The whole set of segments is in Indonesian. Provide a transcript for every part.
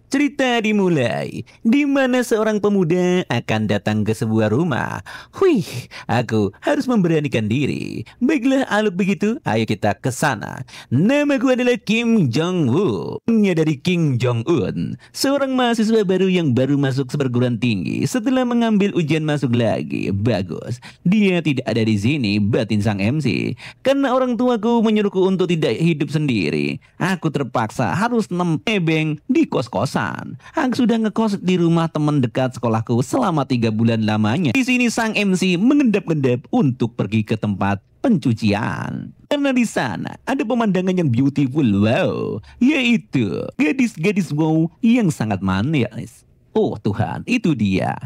Cerita dimulai, di mana seorang pemuda akan datang ke sebuah rumah. Wih, aku harus memberanikan diri. Baiklah, kalau begitu, ayo kita ke sana. Namaku adalah Kim Jong-woo. Dari Kim Jong-un, seorang mahasiswa baru yang baru masuk perguruan tinggi setelah mengambil ujian masuk lagi. Bagus, dia tidak ada di sini, batin sang MC. Karena orang tuaku menyuruhku untuk tidak hidup sendiri, aku terpaksa harus nebeng di kos-kosan. Aku sudah ngekos di rumah teman dekat sekolahku selama 3 bulan lamanya. Di sini sang MC mengendap-endap untuk pergi ke tempat pencucian. Karena di sana ada pemandangan yang beautiful, wow, yaitu gadis-gadis wow yang sangat manis. Oh Tuhan, itu dia.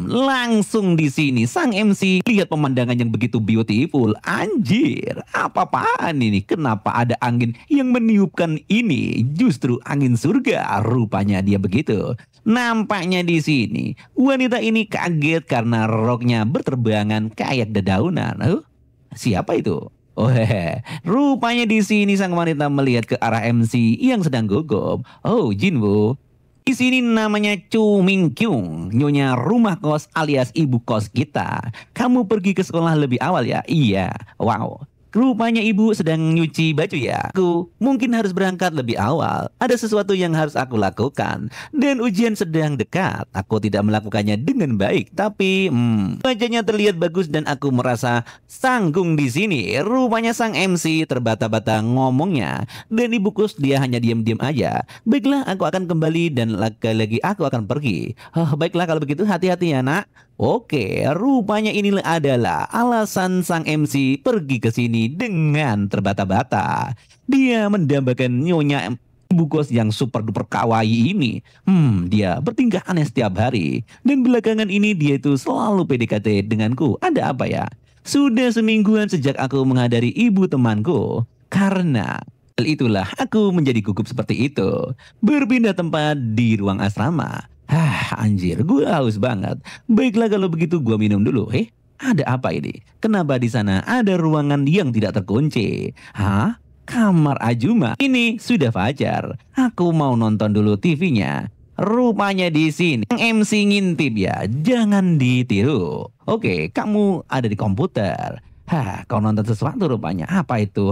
Langsung di sini sang MC lihat pemandangan yang begitu beautiful. Anjir, apa-apaan ini? Kenapa ada angin yang meniupkan ini? Justru angin surga, rupanya dia begitu. Nampaknya di sini wanita ini kaget karena roknya berterbangan kayak dedaunan. Siapa itu? Oh hehe, rupanya di sini sang wanita melihat ke arah MC yang sedang gugup. Oh Jinwoo. Di sini namanya Chu Ming Kyung, nyonya rumah kos alias ibu kos kita. Kamu pergi ke sekolah lebih awal ya? Iya. Wow. Rupanya ibu sedang nyuci baju ya. Aku mungkin harus berangkat lebih awal. Ada sesuatu yang harus aku lakukan. Dan ujian sedang dekat. Aku tidak melakukannya dengan baik. Tapi wajahnya terlihat bagus dan aku merasa sanggung di sini. Rupanya sang MC terbata-bata ngomongnya. Dan ibu kos dia hanya diam-diam aja. Baiklah, aku akan kembali dan lagi-lagi aku akan pergi. Oh, baiklah kalau begitu, hati-hati ya nak. Oke, rupanya inilah adalah alasan sang MC pergi ke sini dengan terbata-bata. Dia mendambakan nyonya ibu kos yang super duper kawaii ini. Dia bertingkah aneh setiap hari. Dan belakangan ini dia itu selalu PDKT denganku. Ada apa ya? Sudah semingguan sejak aku menghadiri ibu temanku. Karena itulah aku menjadi gugup seperti itu. Berpindah tempat di ruang asrama. Anjir, gue haus banget. Baiklah kalau begitu gue minum dulu. Ada apa ini? Kenapa di sana ada ruangan yang tidak terkunci? Kamar Ajuma. Ini sudah fajar. Aku mau nonton dulu TV-nya. Rupanya di sini MC ngintip ya. Jangan ditiru. Oke, kamu ada di komputer. Kau nonton sesuatu rupanya. Apa itu,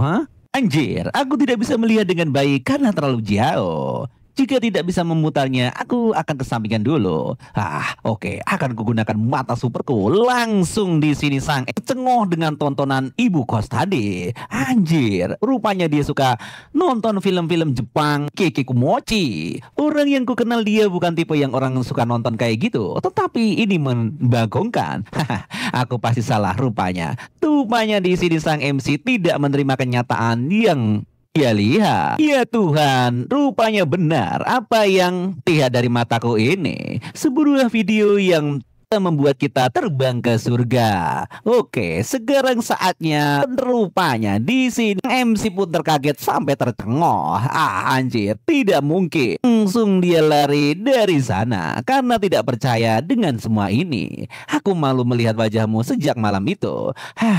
Anjir, aku tidak bisa melihat dengan baik karena terlalu jauh. Jika tidak bisa memutarnya, aku akan kesampingkan dulu. Oke, akan kugunakan mata superku. Langsung di sini sang cengoh dengan tontonan ibu kos tadi. Anjir, rupanya dia suka nonton film-film Jepang Keke Kumochi. Orang yang ku kenal dia bukan tipe yang orang suka nonton kayak gitu. Tetapi ini membagongkan. Aku pasti salah rupanya. Rupanya di sini sang MC tidak menerima kenyataan yang ya lihat, ya Tuhan, rupanya benar apa yang lihat dari mataku ini. Sebuah video yang membuat kita terbang ke surga. Oke, sekarang saatnya. Rupanya di sini MC pun terkaget sampai tercengok. Anjir, tidak mungkin. Langsung dia lari dari sana karena tidak percaya dengan semua ini. Aku malu melihat wajahmu sejak malam itu.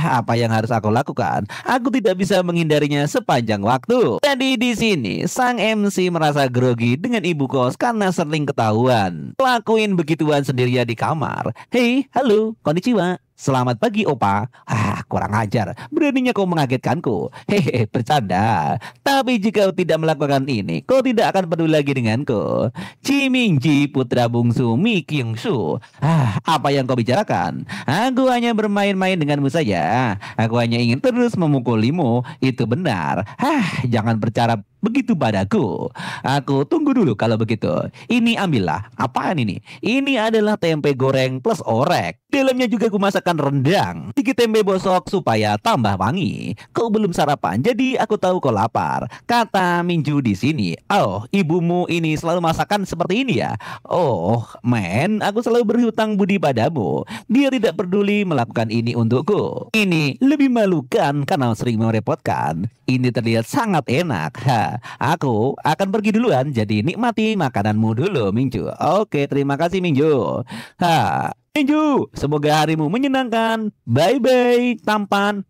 Apa yang harus aku lakukan? Aku tidak bisa menghindarinya sepanjang waktu. Jadi di sini sang MC merasa grogi dengan ibu kos karena sering ketahuan lakuin begituan sendirian di kamar. Hei, halo, konnichiwa. Selamat pagi, Opa. Kurang ajar. Beraninya kau mengagetkanku. Hehe, bercanda. Tapi jika kau tidak melakukan ini, kau tidak akan peduli lagi denganku. Cimingji, putra bungsu Mi Kyung-soo. Apa yang kau bicarakan? Aku hanya bermain-main denganmu saja. Aku hanya ingin terus memukulimu. Itu benar. Jangan bercara begitu padaku. Aku tunggu dulu kalau begitu. Ini ambillah. Apaan ini? Ini adalah tempe goreng plus orek. Dalamnya juga aku masakkan rendang, sedikit tempe bosok supaya tambah wangi. Kau belum sarapan, jadi aku tahu kau lapar. Kata Minju di sini. Oh, ibumu ini selalu masakan seperti ini ya? Oh, men, aku selalu berhutang budi padamu. Dia tidak peduli melakukan ini untukku. Ini lebih malukan karena sering merepotkan. Ini terlihat sangat enak. Aku akan pergi duluan, jadi nikmati makananmu dulu, Minju. Oke, terima kasih, Minju. Minju, semoga harimu menyenangkan. Bye-bye, tampan.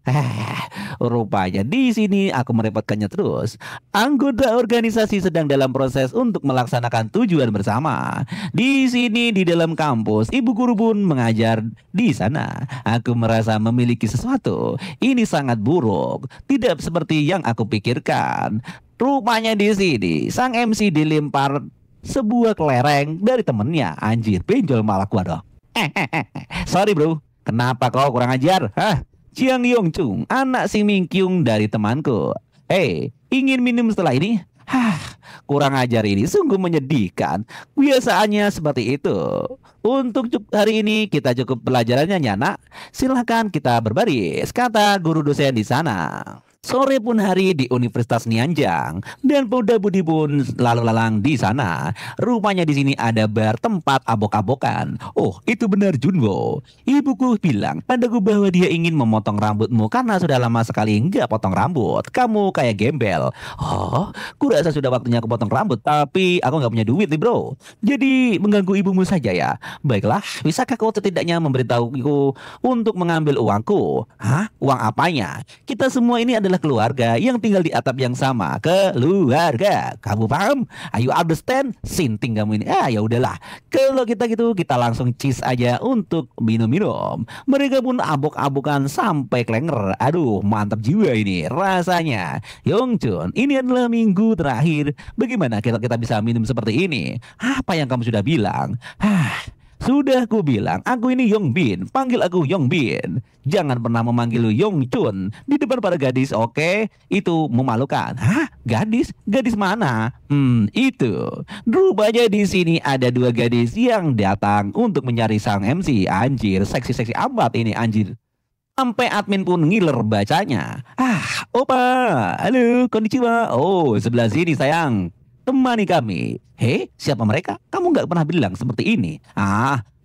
Rupanya di sini aku merepotkannya terus. Anggota organisasi sedang dalam proses untuk melaksanakan tujuan bersama. Di sini di dalam kampus, ibu guru pun mengajar di sana. Aku merasa memiliki sesuatu. Ini sangat buruk, tidak seperti yang aku pikirkan. Rupanya di sini sang MC dilempar sebuah kelereng dari temennya. Anjir, benjol malah gua dong. Sorry bro, kenapa kau kurang ajar? Hah? Jiang Yongchung, anak si Mingkyung dari temanku. Hei, ingin minum setelah ini? Hah, kurang ajar ini sungguh menyedihkan. Biasaannya seperti itu. Untuk hari ini kita cukup pelajarannya ya nak. Silahkan kita berbaris, kata guru dosen di sana. Sore pun hari di Universitas Nianjang dan Pemuda Budi pun lalu lalang di sana. Rupanya di sini ada bar tempat abok-abokan. Oh, itu benar Junwo. Ibuku bilang padaku bahwa dia ingin memotong rambutmu karena sudah lama sekali nggak potong rambut. Kamu kayak gembel. Oh, kurasa sudah waktunya aku potong rambut, tapi aku nggak punya duit nih bro. Jadi mengganggu ibumu saja ya. Baiklah, bisakah kau setidaknya memberitahuku untuk mengambil uangku? Hah? Uang apanya? Kita semua ini adalah keluarga yang tinggal di atap yang sama. Keluarga, kamu paham? Ayo understand? Sinting kamu ini. Ya udahlah. Kalau kita gitu, kita langsung cheese aja untuk minum-minum. Mereka pun abok-abokan sampai klenger. Aduh, mantap jiwa ini rasanya. Yongchun, ini adalah minggu terakhir. Bagaimana kita bisa minum seperti ini? Apa yang kamu sudah bilang? Sudah ku bilang, aku ini Yongbin. Panggil aku Yongbin. Jangan pernah memanggil lu Yongchun di depan para gadis, oke? Itu memalukan. Hah? Gadis? Gadis mana? Itu. Rupanya di sini ada dua gadis yang datang untuk mencari sang MC. Anjir, seksi-seksi amat ini anjir. Sampai admin pun ngiler bacanya. Opa. Halo, konnichiwa. Oh, sebelah sini sayang. Temani kami. Hei, siapa mereka? Kamu nggak pernah bilang seperti ini.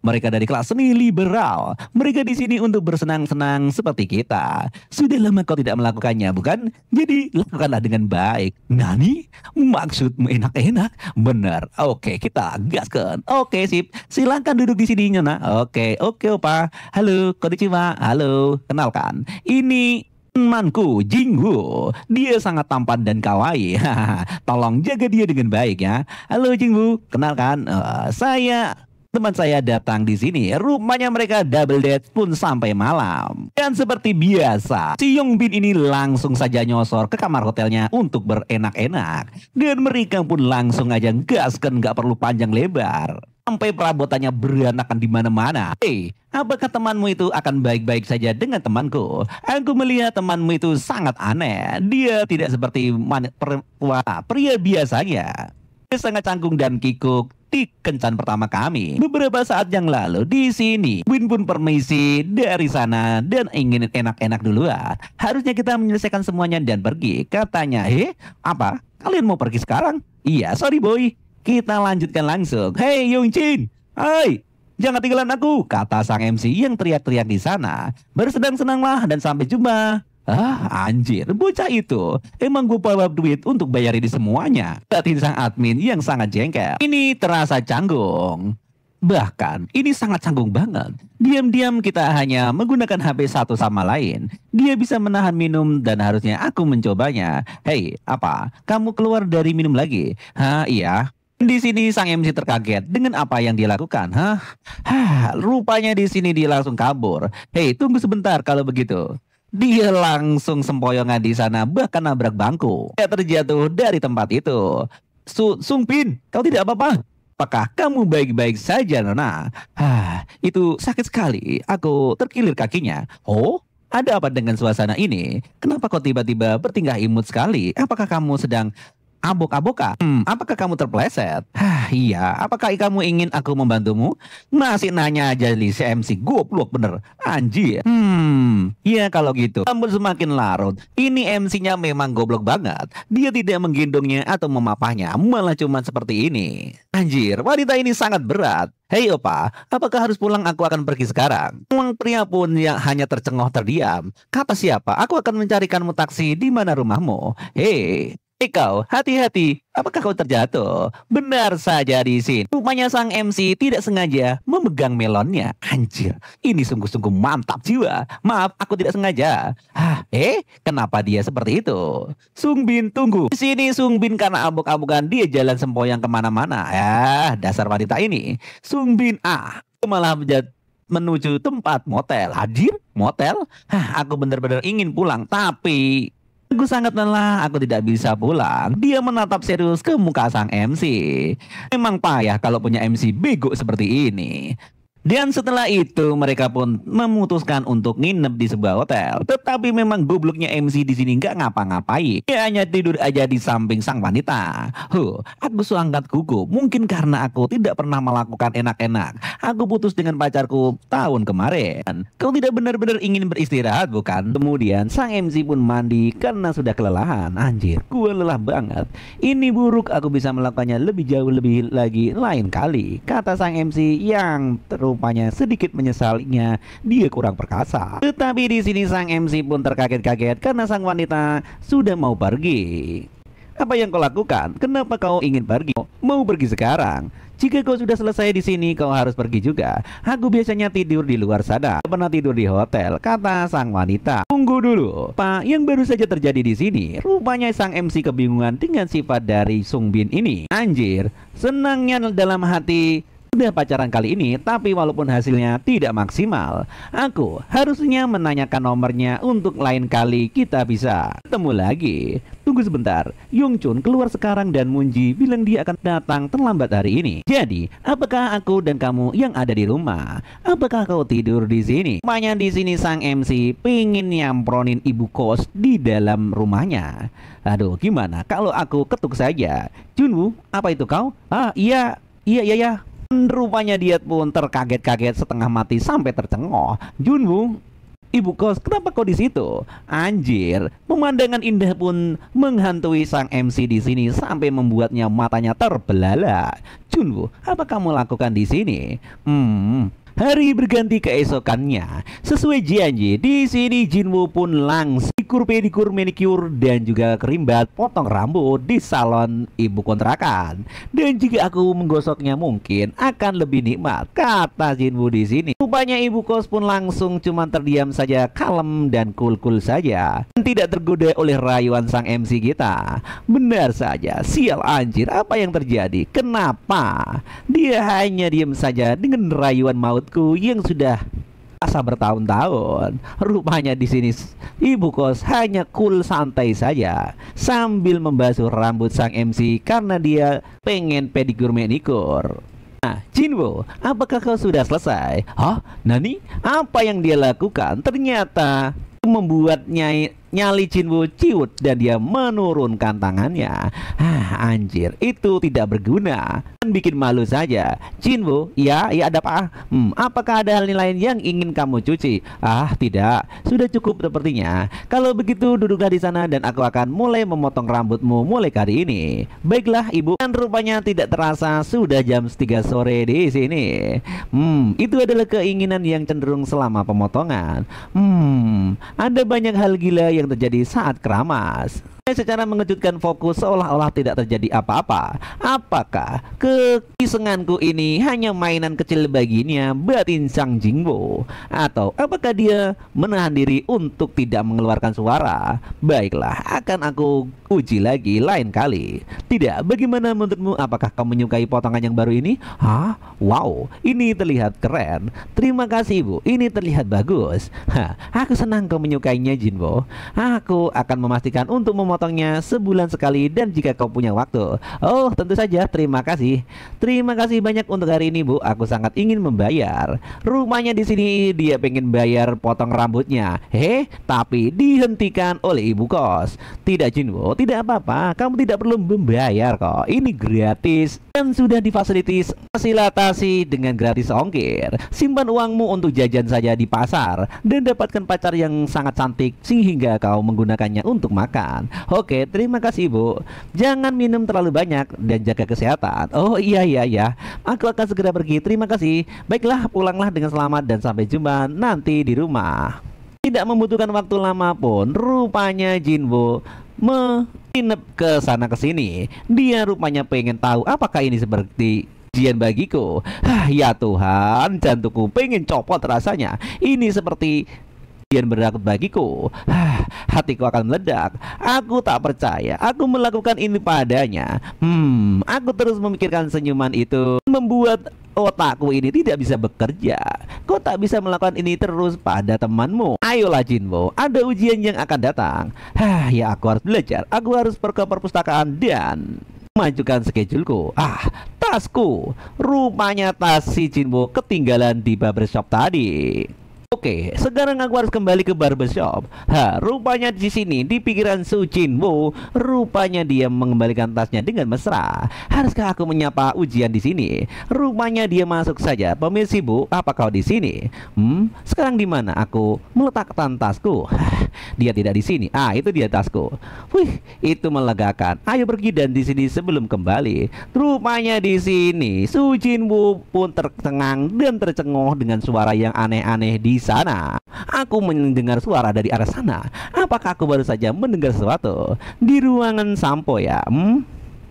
Mereka dari kelas seni liberal. Mereka di sini untuk bersenang-senang seperti kita. Sudah lama kau tidak melakukannya, bukan? Jadi lakukanlah dengan baik. Nani? Maksudmu enak-enak? Benar. Oke, kita gaskan. Oke, sip. Silahkan duduk di sini, Nyona. Oke, opa. Halo, konnichiwa. Halo, kenalkan. Ini temanku Jingwu, dia sangat tampan dan kawaii. Tolong jaga dia dengan baik ya. Halo Jingwu, kenalkan, teman saya datang di sini. Rupanya mereka double date pun sampai malam. Dan seperti biasa, si Yongbin ini langsung saja nyosor ke kamar hotelnya untuk berenak-enak. Dan mereka pun langsung aja gaskan, nggak perlu panjang lebar. Sampai perabotannya berantakan di mana-mana. Hei, apakah temanmu itu akan baik-baik saja dengan temanku? Aku melihat temanmu itu sangat aneh. Dia tidak seperti pria biasanya. Dia sangat canggung dan kikuk di kencan pertama kami. Beberapa saat yang lalu di sini, Win pun permisi dari sana dan ingin enak-enak duluan. Harusnya kita menyelesaikan semuanya dan pergi. Katanya, apa? Kalian mau pergi sekarang? Iya, sorry boy. Kita lanjutkan langsung. Hei Yongchin, hai, jangan tinggalkan aku, kata sang MC yang teriak-teriak di sana. Bersenang-senanglah dan sampai jumpa. Anjir, bocah itu emang gue bawa duit untuk bayar ini semuanya. Batin sang admin yang sangat jengkel. Ini terasa canggung. Bahkan ini sangat canggung banget. Diam-diam kita hanya menggunakan HP satu sama lain. Dia bisa menahan minum dan harusnya aku mencobanya. Hei, apa? Kamu keluar dari minum lagi? Iya. Di sini sang MC terkaget dengan apa yang dia lakukan. Rupanya di sini dia langsung kabur. Hei, tunggu sebentar kalau begitu. Dia langsung sempoyongan di sana, bahkan nabrak bangku. Dia terjatuh dari tempat itu. Sungpin, kau tidak apa-apa? Apakah kamu baik-baik saja, Nona? Itu sakit sekali. Aku terkilir kakinya. Oh, ada apa dengan suasana ini? Kenapa kau tiba-tiba bertingkah imut sekali? Apakah kamu sedang abok-aboka? Apakah kamu terpleset? Iya. Apakah kamu ingin aku membantumu? Masih nanya aja li si MC, goblok bener. Anjir. Iya kalau gitu. Namun semakin larut, ini MC-nya memang goblok banget. Dia tidak menggendongnya atau memapahnya, malah cuma seperti ini. Anjir, wanita ini sangat berat. Hei opa, apakah harus pulang? Aku akan pergi sekarang. Uang pria pun yang hanya tercengoh terdiam. Kata siapa? Aku akan mencarikanmu taksi di mana rumahmu. Hei, Kau, hati-hati. Apakah kau terjatuh? Benar saja di sini. Rupanya sang MC tidak sengaja memegang melonnya. Anjir, ini sungguh-sungguh mantap jiwa. Maaf, aku tidak sengaja. Kenapa dia seperti itu? Sung Bin, tunggu. Di sini Sung Bin karena abuk-abukan dia jalan sempoyang kemana-mana. Dasar wanita ini. Sung Bin, malah menuju tempat motel. Hadir? Motel? Aku benar-benar ingin pulang, tapi aku sangat lelah, aku tidak bisa pulang. Dia menatap serius ke muka sang MC. Memang payah kalau punya MC bego seperti ini. Dan setelah itu mereka pun memutuskan untuk nginep di sebuah hotel. Tetapi memang gobloknya MC di sini nggak ngapa-ngapain. Dia hanya tidur aja di samping sang wanita. Aku sangat gugup. Mungkin karena aku tidak pernah melakukan enak-enak. Aku putus dengan pacarku tahun kemarin. Kau tidak benar-benar ingin beristirahat, bukan? Kemudian sang MC pun mandi karena sudah kelelahan. Anjir, gue lelah banget. Ini buruk, aku bisa melakukannya lebih jauh lebih lagi lain kali, kata sang MC yang rupanya sedikit menyesalnya dia kurang perkasa. Tetapi di sini sang MC pun terkaget-kaget karena sang wanita sudah mau pergi. Apa yang kau lakukan? Kenapa kau ingin pergi? Mau pergi sekarang? Jika kau sudah selesai di sini, kau harus pergi juga. Aku biasanya tidur di luar sana, pernah tidur di hotel, kata sang wanita. Tunggu dulu, Pak, yang baru saja terjadi di sini. Rupanya sang MC kebingungan dengan sifat dari Sung Bin ini. Anjir, senangnya dalam hati. Udah pacaran kali ini, tapi walaupun hasilnya tidak maksimal, aku harusnya menanyakan nomornya untuk lain kali kita bisa ketemu lagi. Tunggu sebentar, Yung Chun keluar sekarang dan Munji bilang dia akan datang terlambat hari ini. Jadi, apakah aku dan kamu yang ada di rumah? Apakah kau tidur di sini? Rupanya di sini sang MC pingin nyampronin ibu kos di dalam rumahnya. Aduh, gimana kalau aku ketuk saja? Junwoo, apa itu kau? Iya. Rupanya dia pun terkaget-kaget setengah mati sampai tercengok. Junwoo, ibu kos, kenapa kau di situ? Anjir, pemandangan indah pun menghantui sang MC di sini sampai membuatnya matanya terbelalak. Junwoo, apa kamu lakukan di sini? Hari berganti keesokannya. Sesuai janji, di sini Jinwoo pun langsung pedikur, manicure dan juga kerimbat potong rambut di salon ibu kontrakan. Dan jika aku menggosoknya mungkin akan lebih nikmat, kata Jinwoo di sini. Rupanya ibu kos pun langsung cuma terdiam saja, kalem dan cool-cool saja. Tidak tergoda oleh rayuan sang MC kita. Benar saja, sial anjir, apa yang terjadi? Kenapa? Dia hanya diam saja dengan rayuan mautku yang sudah asa bertahun-tahun. Rupanya di sini ibu kos hanya cool santai saja sambil membasuh rambut sang MC karena dia pengen pedikur manicure. Nah, Jinwoo, apakah kau sudah selesai? Nani? Apa yang dia lakukan ternyata membuat nyali Jinwoo ciut dan dia menurunkan tangannya. Anjir, itu tidak berguna dan bikin malu saja. Jinwoo, ya ada apa? Apakah ada hal lain yang ingin kamu cuci? Tidak, sudah cukup sepertinya. Kalau begitu duduklah di sana dan aku akan mulai memotong rambutmu mulai kali ini. Baiklah ibu. Dan rupanya tidak terasa sudah jam 3 sore di sini. Itu adalah keinginan yang cenderung selama pemotongan. Ada banyak hal gila yang terjadi saat keramas. Secara mengejutkan fokus seolah-olah tidak terjadi apa-apa. Apakah keisenganku ini hanya mainan kecil baginya batin sang Jinwoo? Atau apakah dia menahan diri untuk tidak mengeluarkan suara? Baiklah, akan aku uji lagi lain kali. Tidak, bagaimana menurutmu? Apakah kamu menyukai potongan yang baru ini? Wow, ini terlihat keren. Terima kasih ibu, ini terlihat bagus. Aku senang kau menyukainya Jinwoo. Aku akan memastikan untuk memotongnya sebulan sekali dan jika kau punya waktu. Tentu saja, terima kasih. Terima kasih banyak untuk hari ini bu. Aku sangat ingin membayar. Rupanya di sini dia pengen bayar potong rambutnya. Tapi dihentikan oleh ibu kos. Tidak Jinwoo, tidak apa-apa. Kamu tidak perlu membayar kok. Ini gratis dan sudah difasilitasi dengan gratis ongkir. Simpan uangmu untuk jajan saja di pasar dan dapatkan pacar yang sangat cantik sehingga kau menggunakannya untuk makan. Oke, terima kasih bu. Jangan minum terlalu banyak dan jaga kesehatan. Iya. Aku akan segera pergi. Terima kasih. Baiklah, pulanglah dengan selamat dan sampai jumpa nanti di rumah. Tidak membutuhkan waktu lama pun, rupanya Jinwoo menginap ke sana ke sini. Dia rupanya pengen tahu apakah ini seperti ujian bagiku. Ya Tuhan, jantungku pengen copot rasanya. Ini seperti ujian berat bagiku. Hatiku akan meledak. Aku tak percaya aku melakukan ini padanya. Aku terus memikirkan senyuman itu membuat otakku ini tidak bisa bekerja. Kau tak bisa melakukan ini terus pada temanmu. Ayolah Jinwo, ada ujian yang akan datang. Ya aku harus belajar. Aku harus pergi ke perpustakaan dan majukan schedule-ku. Tasku. Rupanya tas si Jinwo ketinggalan di barbershop tadi. Oke, sekarang aku harus kembali ke barbershop. Rupanya di sini di pikiran Su Jinwo, rupanya dia mengembalikan tasnya dengan mesra. Haruskah aku menyapa ujian di sini? Rupanya dia masuk saja. Permisi Bu, apa kau di sini? Sekarang di mana aku meletakkan tasku? Dia tidak di sini. Itu dia tasku. Wih, itu melegakan. Ayo pergi dan di sini sebelum kembali. Rupanya di sini Su Jinwo pun tercengang dan tercengoh dengan suara yang aneh-aneh di sana. Aku mendengar suara dari arah sana. Apakah aku baru saja mendengar sesuatu di ruangan sampo ya?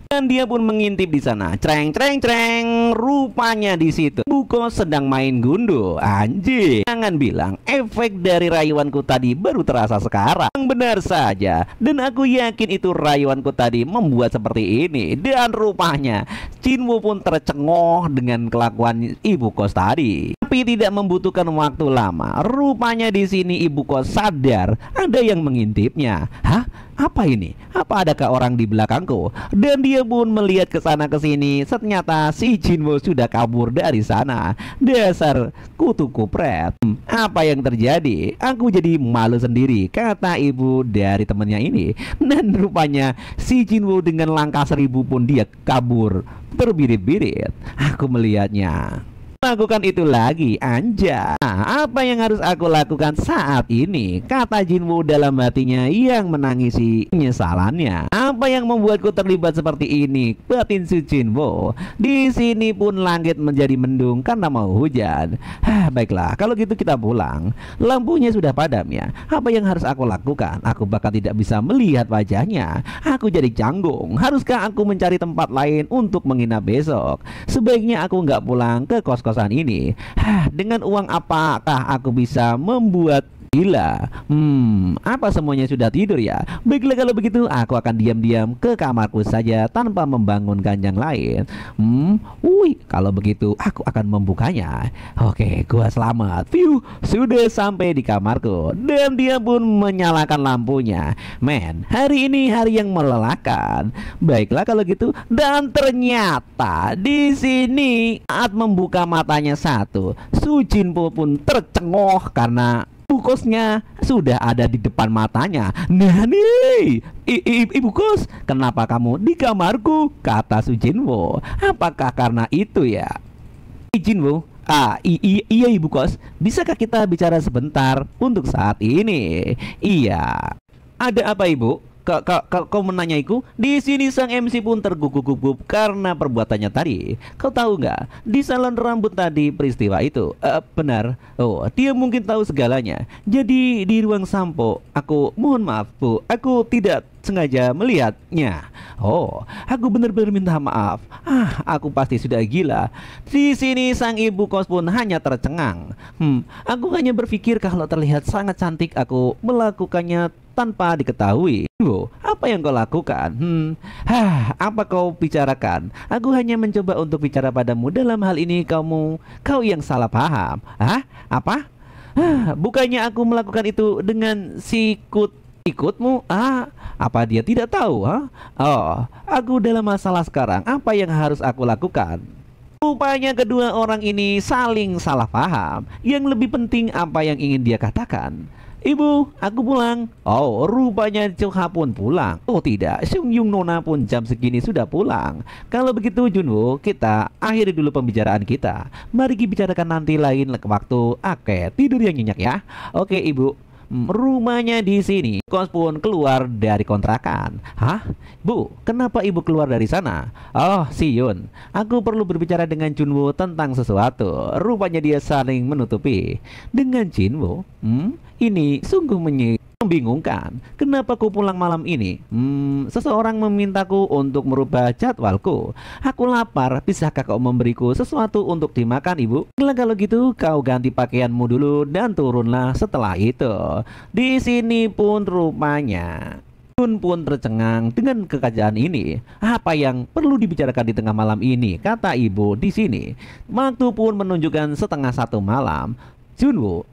Dan dia pun mengintip di sana. Creng creng creng. Rupanya di situ Buko sedang main gundu. Anjir. Jangan bilang efek dari rayuanku tadi baru terasa sekarang. Benar saja. Dan aku yakin itu rayuanku tadi membuat seperti ini. Dan rupanya Jinwo pun tercengoh dengan kelakuan ibu kos tadi. Tapi tidak membutuhkan waktu lama. Rupanya di sini ibu kos sadar ada yang mengintipnya. Apa ini? Apa adakah orang di belakangku? Dan dia pun melihat ke sana ke sini. Ternyata si Jinwo sudah kabur dari sana. Dasar kutu kupret. Apa yang terjadi? Aku jadi malu sendiri, kata ibu dari temannya ini. Dan rupanya si Jinwo dengan langkah 1000 pun dia kabur terbirit-birit. Aku melihatnya. Lakukan itu lagi, anja. Apa yang harus aku lakukan saat ini? Kata Jinwo dalam hatinya yang menangisi penyesalannya. Apa yang membuatku terlibat seperti ini? Batin si Jinwo. Di sini pun langit menjadi mendung karena mau hujan. Baiklah, kalau gitu kita pulang. Lampunya sudah padam ya. Apa yang harus aku lakukan? Aku bahkan tidak bisa melihat wajahnya. Aku jadi canggung. Haruskah aku mencari tempat lain untuk menginap besok? Sebaiknya aku nggak pulang ke kos-kosan ini. Dengan uang apakah aku bisa membuat gila? Apa semuanya sudah tidur ya? Baiklah kalau begitu aku akan diam-diam ke kamarku saja tanpa membangunkan yang lain. Kalau begitu aku akan membukanya. Oke, gua selamat. Sudah sampai di kamarku dan dia pun menyalakan lampunya. Men, hari ini hari yang melelahkan. Baiklah kalau gitu. Dan ternyata di sini saat membuka matanya satu, Su Jinwo pun tercengoh karena Bukosnya sudah ada di depan matanya. Nah nih, ibu kos, kenapa kamu di kamarku? Kata Su Jinwo. Apakah karena itu ya? Jinwo, iya ibu kos. Bisakah kita bicara sebentar untuk saat ini? Iya. Ada apa ibu? Kau menanyaiku? Di sini sang MC pun tergugup-gugup karena perbuatannya tadi. Kau tahu nggak? Di salon rambut tadi peristiwa itu. Benar. Dia mungkin tahu segalanya. Jadi di ruang sampo, aku mohon maaf Bu, aku tidak sengaja melihatnya. Aku benar-benar minta maaf. Aku pasti sudah gila. Di sini sang ibu kos pun hanya tercengang. Aku hanya berpikir kalau terlihat sangat cantik aku melakukannya tanpa diketahui. Apa yang kau lakukan? Apa kau bicarakan? Aku hanya mencoba untuk bicara padamu. Dalam hal ini kau yang salah paham. Apa? Bukannya aku melakukan itu dengan ikutmu? Apa dia tidak tahu? Aku dalam masalah sekarang. Apa yang harus aku lakukan? Rupanya kedua orang ini saling salah paham. Yang lebih penting apa yang ingin dia katakan. Ibu, aku pulang. Rupanya Choha pun pulang. Tidak, Sung Yung Nona pun jam segini sudah pulang. Kalau begitu Junwo, kita akhiri dulu pembicaraan kita. Mari kita bicarakan nanti lain waktu. Oke, tidur yang nyenyak ya. Oke ibu. Rumahnya di sini. Kos pun keluar dari kontrakan. Bu, kenapa ibu keluar dari sana? Si Yun, aku perlu berbicara dengan Junwo tentang sesuatu. Rupanya dia saling menutupi dengan Jinwo. Ini sungguh Membingungkan, kenapa ku pulang malam ini? Seseorang memintaku untuk merubah jadwalku. Aku lapar, bisakah kau memberiku sesuatu untuk dimakan, ibu? Kalau gitu, kau ganti pakaianmu dulu dan turunlah setelah itu. Di sini pun rupanya Yun pun tercengang dengan kekajaan ini. Apa yang perlu dibicarakan di tengah malam ini? Kata ibu di sini. Waktu pun menunjukkan setengah 1 malam. Junwoo,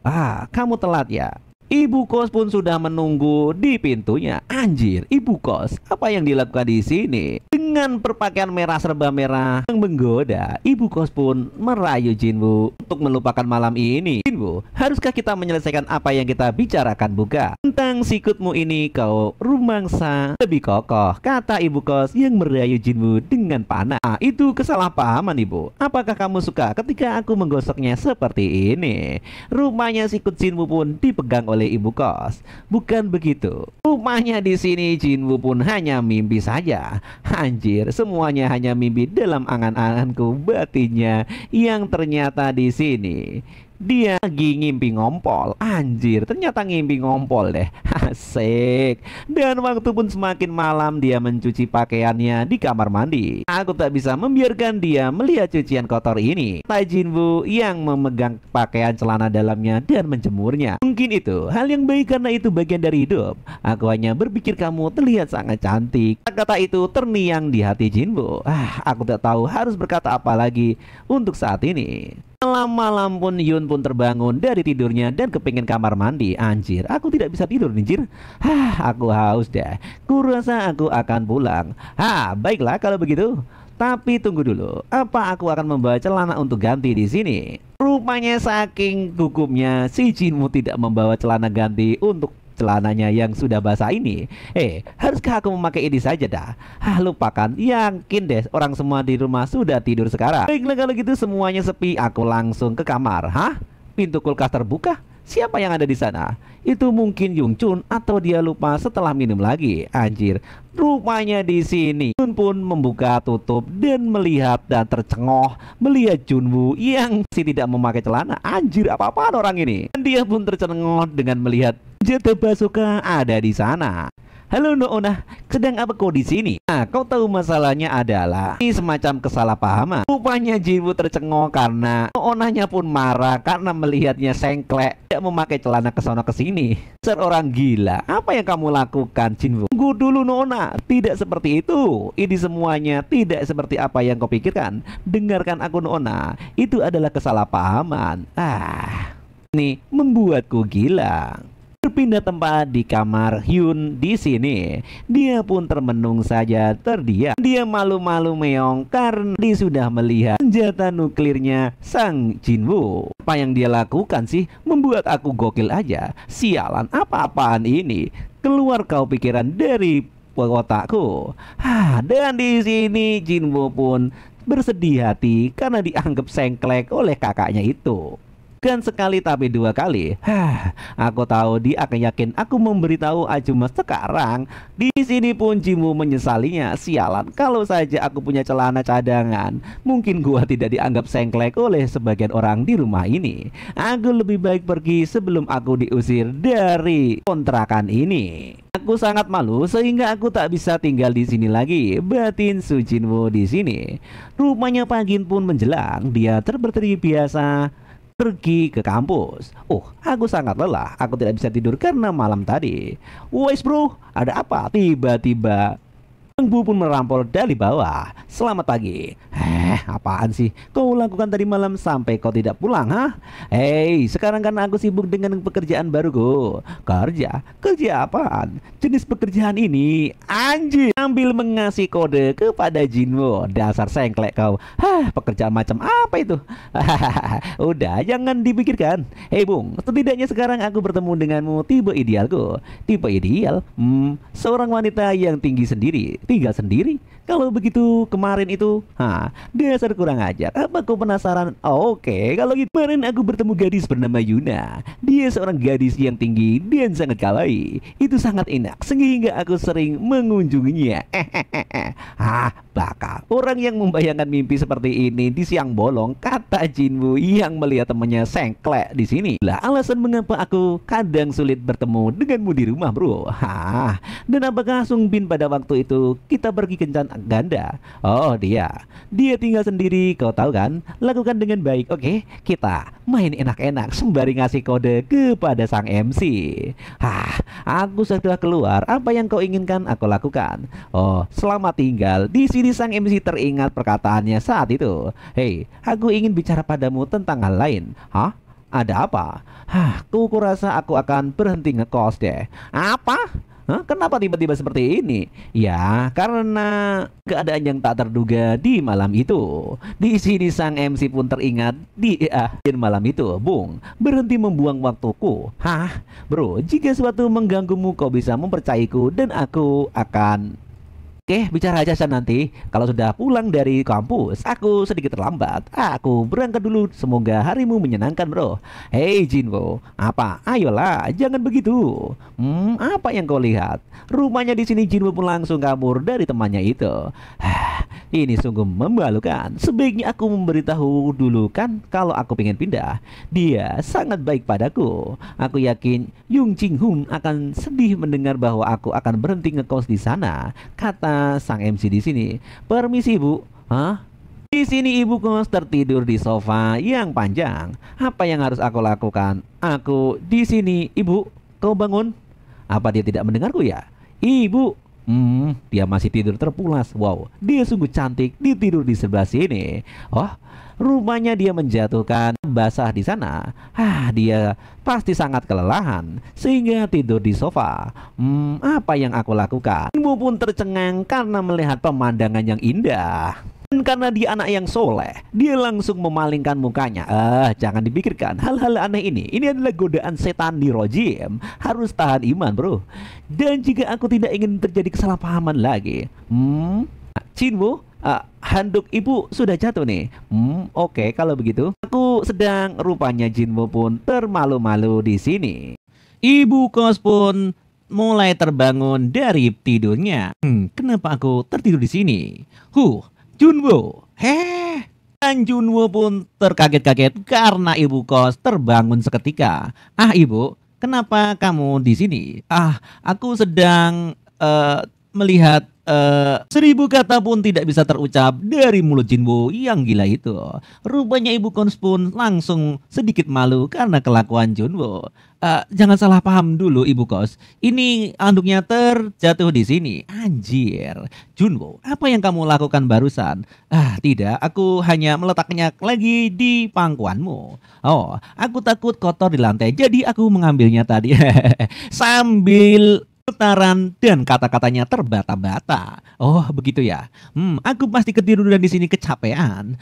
kamu telat ya. Ibu kos pun sudah menunggu di pintunya. Anjir, ibu kos, apa yang dilakukan di sini? Dengan berpakaian merah serba merah yang menggoda, ibu kos pun merayu Jinwoo untuk melupakan malam ini. Jinwoo, haruskah kita menyelesaikan apa yang kita bicarakan, buka? Tentang sikutmu ini kau rumangsa lebih kokoh, kata ibu kos yang merayu Jinwoo dengan panah. Itu kesalahpahaman, ibu. Apakah kamu suka ketika aku menggosoknya seperti ini? Rupanya sikut Jinwoo pun dipegang oleh ibu kos. Bukan begitu. Rupanya di sini Jinwoo pun hanya mimpi saja. Anjir, semuanya hanya mimpi dalam angan-anganku batinnya yang ternyata di sini dia lagi ngimpi ngompol. Anjir, ternyata ngimpi ngompol deh. Asik. Dan waktu pun semakin malam, dia mencuci pakaiannya di kamar mandi. Aku tak bisa membiarkan dia melihat cucian kotor ini. Jinwoo yang memegang pakaian celana dalamnya dan menjemurnya. Mungkin itu hal yang baik karena itu bagian dari hidup. Aku hanya berpikir kamu terlihat sangat cantik. Kata itu terngiang di hati Jinwoo. Aku tak tahu harus berkata apa lagi untuk saat ini. Malam-malam pun Yun pun terbangun dari tidurnya dan kepingin kamar mandi. Anjir, aku tidak bisa tidur anjir. Aku haus deh. Kurasa aku akan pulang. Baiklah kalau begitu. Tapi tunggu dulu, apa aku akan membawa celana untuk ganti di sini? Rupanya saking gugupnya si Jinwoo tidak membawa celana ganti untuk celananya yang sudah basah ini. Haruskah aku memakai ini saja dah? Lupakan, yakin deh orang semua di rumah sudah tidur sekarang. Baiklah kalau gitu semuanya sepi, aku langsung ke kamar. Pintu kulkas terbuka. Siapa yang ada di sana? Itu mungkin Yung Chun atau dia lupa setelah minum lagi. Anjir, rupanya di sini Yun pun membuka tutup dan melihat dan tercengoh melihat Junwoo yang masih tidak memakai celana. Anjir, apa-apaan orang ini? Dan dia pun tercengoh dengan melihat senjata bazooka ada di sana. Halo Noona, sedang apa kau di sini? Kau tahu masalahnya adalah ini semacam kesalahpahaman. Rupanya Jinwoo tercengoh karena Noonanya pun marah karena melihatnya sengklek tidak memakai celana kesana kesini. Dasar orang gila, apa yang kamu lakukan Jinwoo? Tunggu dulu Noona, tidak seperti itu. Ini semuanya tidak seperti apa yang kau pikirkan. Dengarkan aku Noona, itu adalah kesalahpahaman. Ini membuatku gila. Berpindah tempat di kamar Hyun di sini, dia pun termenung saja terdiam. Dia malu-malu meong karena dia sudah melihat senjata nuklirnya sang Jinwoo. Apa yang dia lakukan sih membuat aku gokil aja. Sialan, apa-apaan ini? Keluar kau pikiran dari otakku. Dan di sini Jinwoo pun bersedih hati karena dianggap sengklek oleh kakaknya itu. Bukan sekali tapi 2 kali. Aku tahu dia akan yakin aku memberitahu Ajuma sekarang. Di sini pun Jinwoo menyesalinya. Sialan, kalau saja aku punya celana cadangan, mungkin gua tidak dianggap sengklek oleh sebagian orang di rumah ini. Aku lebih baik pergi sebelum aku diusir dari kontrakan ini. Aku sangat malu sehingga aku tak bisa tinggal di sini lagi. Batin Su Jinwoo di sini. Rupanya pagi pun menjelang, dia seperti biasa pergi ke kampus. Aku sangat lelah. Aku tidak bisa tidur karena malam tadi. Wes bro, ada apa? Tiba-tiba Sang Bu pun merampol dari bawah. Selamat pagi. Apaan sih kau lakukan tadi malam sampai kau tidak pulang, sekarang kan aku sibuk dengan pekerjaan baruku. Kerja apaan? Jenis pekerjaan ini, anjir, sambil mengasih kode kepada Jinwoo. Dasar sengklek kau. Pekerjaan macam apa itu? Udah, jangan dipikirkan. Bung, setidaknya sekarang aku bertemu denganmu. Tipe idealku. Tipe ideal? Seorang wanita yang tinggi sendiri. tinggal sendiri? Kalau begitu kemarin itu, dasar kurang ajar. Apa kau penasaran? Oke, kalau gitu kemarin aku bertemu gadis bernama Yuna. Dia seorang gadis yang tinggi dan sangat kawaii. Itu sangat enak, sehingga aku sering mengunjunginya. Bakal orang yang membayangkan mimpi seperti ini di siang bolong, kata Jinwoo yang melihat temannya sengklek di sini. Lah alasan mengapa aku kadang sulit bertemu denganmu di rumah, bro. Dan apakah Sung Bin pada waktu itu kita pergi kencan ganda? Oh, dia tinggal sendiri, kau tahu kan? Lakukan dengan baik, oke? Kita main enak-enak sembari ngasih kode kepada sang MC. Aku sudah keluar. Apa yang kau inginkan aku lakukan. Oh, selamat tinggal. Di sini sang MC teringat perkataannya saat itu. Hei, aku ingin bicara padamu tentang hal lain. Ada apa? Kurasa aku akan berhenti ngekos deh. Apa? Kenapa tiba-tiba seperti ini? Ya, karena keadaan yang tak terduga di malam itu. Di sini sang MC pun teringat di malam itu. Bung, berhenti membuang waktuku. Bro, jika sesuatu mengganggumu kau bisa mempercayaiku dan aku akan... Oke, bicara aja nanti. Kalau sudah pulang dari kampus, aku sedikit terlambat. Aku berangkat dulu. Semoga harimu menyenangkan, bro. Hei, Jinwoo, apa? Ayolah, jangan begitu. Apa yang kau lihat? Rumahnya di sini. Jinwoo pun langsung kabur dari temannya itu. Ini sungguh memalukan. Sebaiknya aku memberitahu dulu kan kalau aku pengen pindah. Dia sangat baik padaku. Aku yakin Yung Jing Hoon akan sedih mendengar bahwa aku akan berhenti ngekos di sana, kata sang MC di sini. Permisi, Bu. Di sini ibu kos tertidur di sofa yang panjang. Apa yang harus aku lakukan? Aku di sini, Ibu. Kau bangun. Apa dia tidak mendengarku ya? Ibu. Dia masih tidur terpulas. Wow, dia sungguh cantik. Dia tidur di sebelah sini. Oh, rupanya dia menjatuhkan basah di sana. Dia pasti sangat kelelahan sehingga tidur di sofa. Apa yang aku lakukan? Ibu pun tercengang karena melihat pemandangan yang indah. Dan karena dia anak yang soleh, dia langsung memalingkan mukanya. Jangan dipikirkan hal-hal aneh ini. Ini adalah godaan setan di rojim. Harus tahan iman, bro. Dan jika aku tidak ingin terjadi kesalahpahaman lagi. Jinwoo, handuk ibu sudah jatuh nih. Oke, kalau begitu. Aku sedang, rupanya Jinwoo pun termalu-malu di sini. Ibu kos pun mulai terbangun dari tidurnya. Kenapa aku tertidur di sini? Junwoo. Dan Junwoo pun terkaget-kaget karena ibu kos terbangun seketika. Ibu, kenapa kamu di sini? Aku sedang melihat 1000 kata pun tidak bisa terucap dari mulut Jinwoo yang gila itu. Rupanya ibu kos pun langsung sedikit malu karena kelakuan Junwoo. Jangan salah paham dulu ibu kos. Ini anduknya terjatuh di sini. Anjir. Junwoo, apa yang kamu lakukan barusan? Tidak, aku hanya meletaknya lagi di pangkuanmu. Oh, aku takut kotor di lantai, jadi aku mengambilnya tadi. Sambil getaran dan kata-katanya terbata-bata. Oh, begitu ya. Aku pasti ketiduran di sini kecapean.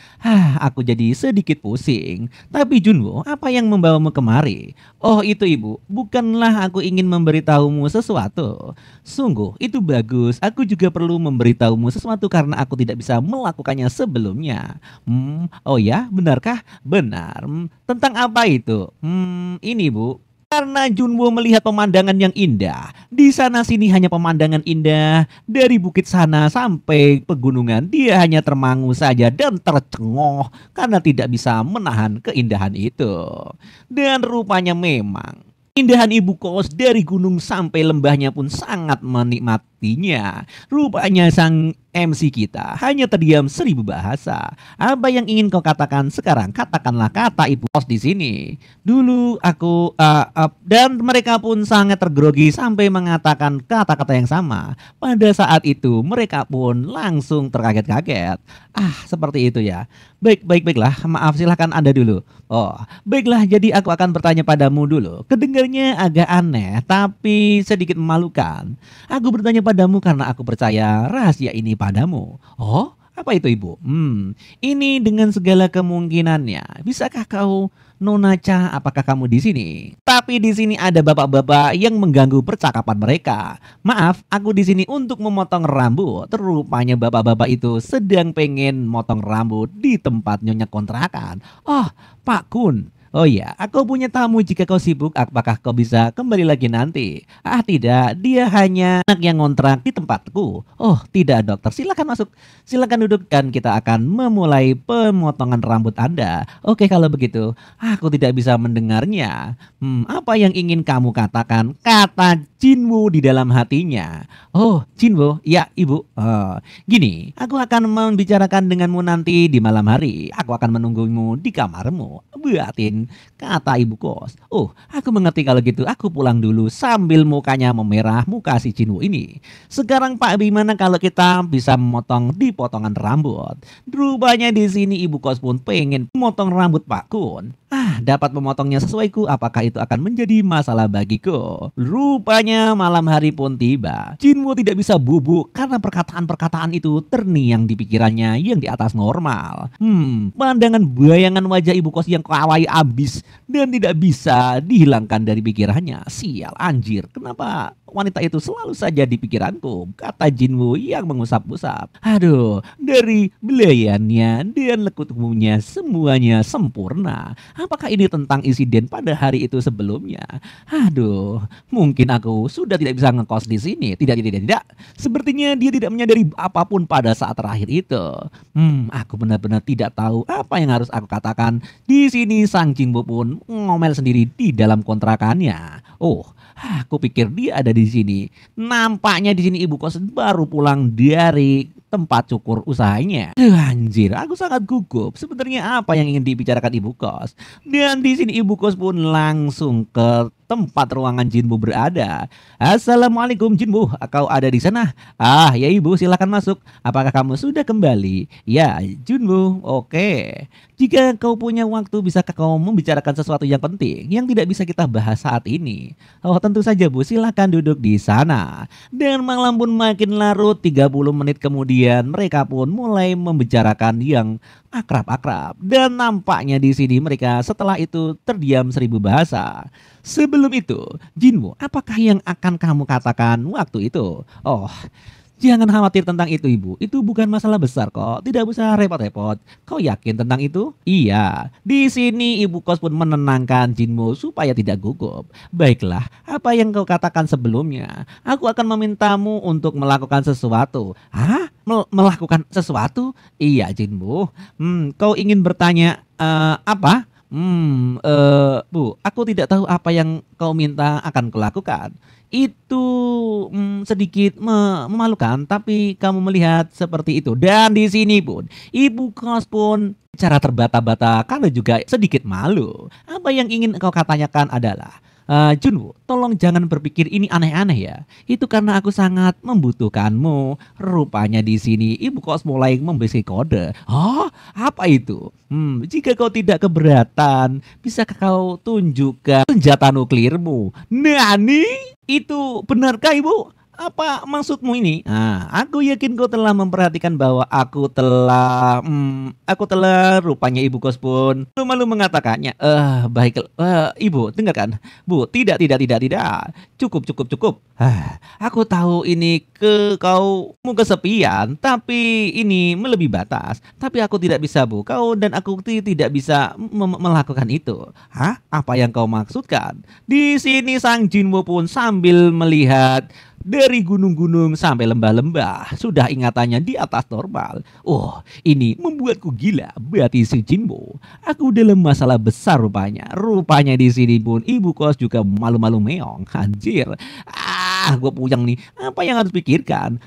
Aku jadi sedikit pusing. Tapi Junwoo, apa yang membawamu kemari? Oh, itu ibu. Bukanlah aku ingin memberitahumu sesuatu. Sungguh, itu bagus. Aku juga perlu memberitahumu sesuatu karena aku tidak bisa melakukannya sebelumnya. Oh ya, benarkah? Benar. Tentang apa itu? Ini, Bu. Karena Junwoo melihat pemandangan yang indah. Di sana sini hanya pemandangan indah. Dari bukit sana sampai pegunungan, dia hanya termangu saja dan tercengoh karena tidak bisa menahan keindahan itu. Dan rupanya memang keindahan ibu kos dari gunung sampai lembahnya pun sangat menikmatinya. Rupanya sang MC kita hanya terdiam 1000 bahasa. Apa yang ingin kau katakan sekarang? Katakanlah, kata ibu kos di sini. Dulu aku dan mereka pun sangat tergrogi sampai mengatakan kata-kata yang sama. Pada saat itu mereka pun langsung terkaget-kaget. Seperti itu ya. Baiklah. Maaf, silahkan Anda dulu. Oh, baiklah. Jadi aku akan bertanya padamu dulu. Kedengarnya agak aneh, tapi sedikit memalukan. Aku bertanya padamu karena aku percaya rahasia ini padamu. Oh, Apa itu ibu? Ini dengan segala kemungkinannya. Bisakah kau Nona Cha, apakah kamu di sini? Tapi di sini ada bapak-bapak yang mengganggu percakapan mereka. Maaf, aku di sini untuk memotong rambut. Rupanya bapak-bapak itu sedang pengen motong rambut di tempat nyonya kontrakan. Oh, Pak Kun. Oh iya, aku punya tamu jika kau sibuk, apakah kau bisa kembali lagi nanti? Ah tidak, dia hanya anak yang ngontrak di tempatku. Oh tidak dokter, silakan masuk. Silakan duduk dan kita akan memulai pemotongan rambut Anda. Oke kalau begitu, aku tidak bisa mendengarnya. Apa yang ingin kamu katakan? Kata Jinwoo di dalam hatinya. Oh Jinwoo, ya ibu. Gini, aku akan membicarakan denganmu nanti di malam hari. Aku akan menunggumu di kamarmu. Buatin, kata ibu kos. Oh, aku mengerti kalau gitu. Aku pulang dulu sambil mukanya memerah muka si Jinwoo ini. Sekarang Pak, gimana kalau kita bisa memotong di potongan rambut? Rupanya di sini ibu kos pun pengen memotong rambut Pak Kun. Dapat memotongnya sesuaiku, apakah itu akan menjadi masalah bagiku? Rupanya malam hari pun tiba. Jinwoo tidak bisa bubuk karena perkataan-perkataan itu terngiang di pikirannya yang di atas normal. Pandangan bayangan wajah ibu kos yang kawaii abis dan tidak bisa dihilangkan dari pikirannya. Sial anjir, kenapa wanita itu selalu saja di pikiranku? Kata Jinwoo yang mengusap-usap. Aduh, dari belayannya dan lekuk tubuhnya semuanya sempurna. Apakah ini tentang insiden pada hari itu sebelumnya? Aduh, mungkin aku sudah tidak bisa ngekos di sini. Tidak. Sepertinya dia tidak menyadari apapun pada saat terakhir itu. Aku benar-benar tidak tahu apa yang harus aku katakan. Di sini sang Jinwoo pun ngomel sendiri di dalam kontrakannya. Oh, aku pikir dia ada di sini. Nampaknya di sini ibu kos baru pulang dari tempat cukur usahanya. Anjir, aku sangat gugup. Sebenarnya apa yang ingin dibicarakan ibu kos? Dan di sini ibu kos pun langsung ke tempat ruangan Jinwoo berada. Assalamualaikum Jinwoo, kau ada di sana? Ah ya ibu, silakan masuk. Apakah kamu sudah kembali? Ya Jinwoo, oke. Jika kau punya waktu, bisakah kau membicarakan sesuatu yang penting yang tidak bisa kita bahas saat ini? Oh tentu saja Bu, silakan duduk di sana. Dan malam pun makin larut. 30 menit kemudian mereka pun mulai membicarakan yang akrab-akrab. Dan nampaknya di sini mereka setelah itu terdiam 1000 bahasa. Sebelum itu, Jinwoo, apakah yang akan kamu katakan waktu itu? Oh, jangan khawatir tentang itu ibu. Itu bukan masalah besar kok. Tidak usah repot-repot. Kau yakin tentang itu? Iya. Di sini ibu kos pun menenangkan Jinwoo supaya tidak gugup. Baiklah, apa yang kau katakan sebelumnya? Aku akan memintamu untuk melakukan sesuatu. Hah? Melakukan sesuatu? Iya Jinwoo. Kau ingin bertanya apa? Bu, aku tidak tahu apa yang kau minta akan kulakukan. Itu sedikit memalukan, tapi kamu melihat seperti itu. Dan di sini pun, ibu kos pun cara terbata-bata karena juga sedikit malu. Apa yang ingin kau katakan adalah, Jinwoo, tolong jangan berpikir ini aneh-aneh ya. Itu karena aku sangat membutuhkanmu. Rupanya di sini ibu kos mulai memberi kode. Oh, apa itu? Jika kau tidak keberatan, bisakah kau tunjukkan senjata nuklirmu? Nani? Itu benarkah ibu? Apa maksudmu ini? Aku yakin kau telah memperhatikan bahwa aku telah rupanya ibu kos pun malu mengatakannya. Baik, ibu dengarkan. Bu, tidak. Cukup. Aku tahu ini kau mau kesepian, tapi ini melebihi batas. Tapi aku tidak bisa bu, kau dan aku tidak bisa melakukan itu. Hah? Apa yang kau maksudkan? Di sini sang Jinwoo pun sambil melihat dari gunung-gunung sampai lembah-lembah, sudah ingatannya di atas normal. Oh, ini membuatku gila, berarti si Jinwoo. Aku dalam masalah besar rupanya. Rupanya di sini pun ibu kos juga malu-malu meong. Anjir. Gue puyeng nih. Apa yang harus pikirkan?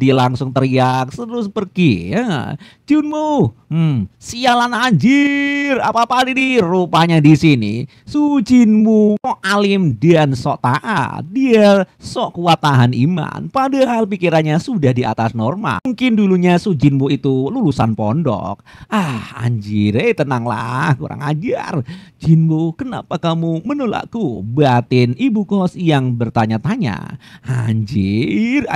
Dia langsung teriak terus pergi. Ya. Jinwoo, sialan anjir. Apa-apa ini? Rupanya di sini Su Jinwoo sok alim dan sok taat. Dia sok kuat tahan iman. Padahal pikirannya sudah di atas normal. Mungkin dulunya Su Jinwoo itu lulusan pondok. Anjir, tenanglah, kurang ajar. Jinwoo, kenapa kamu menolakku? Batin ibu kos yang bertanya-tanya. Anjir,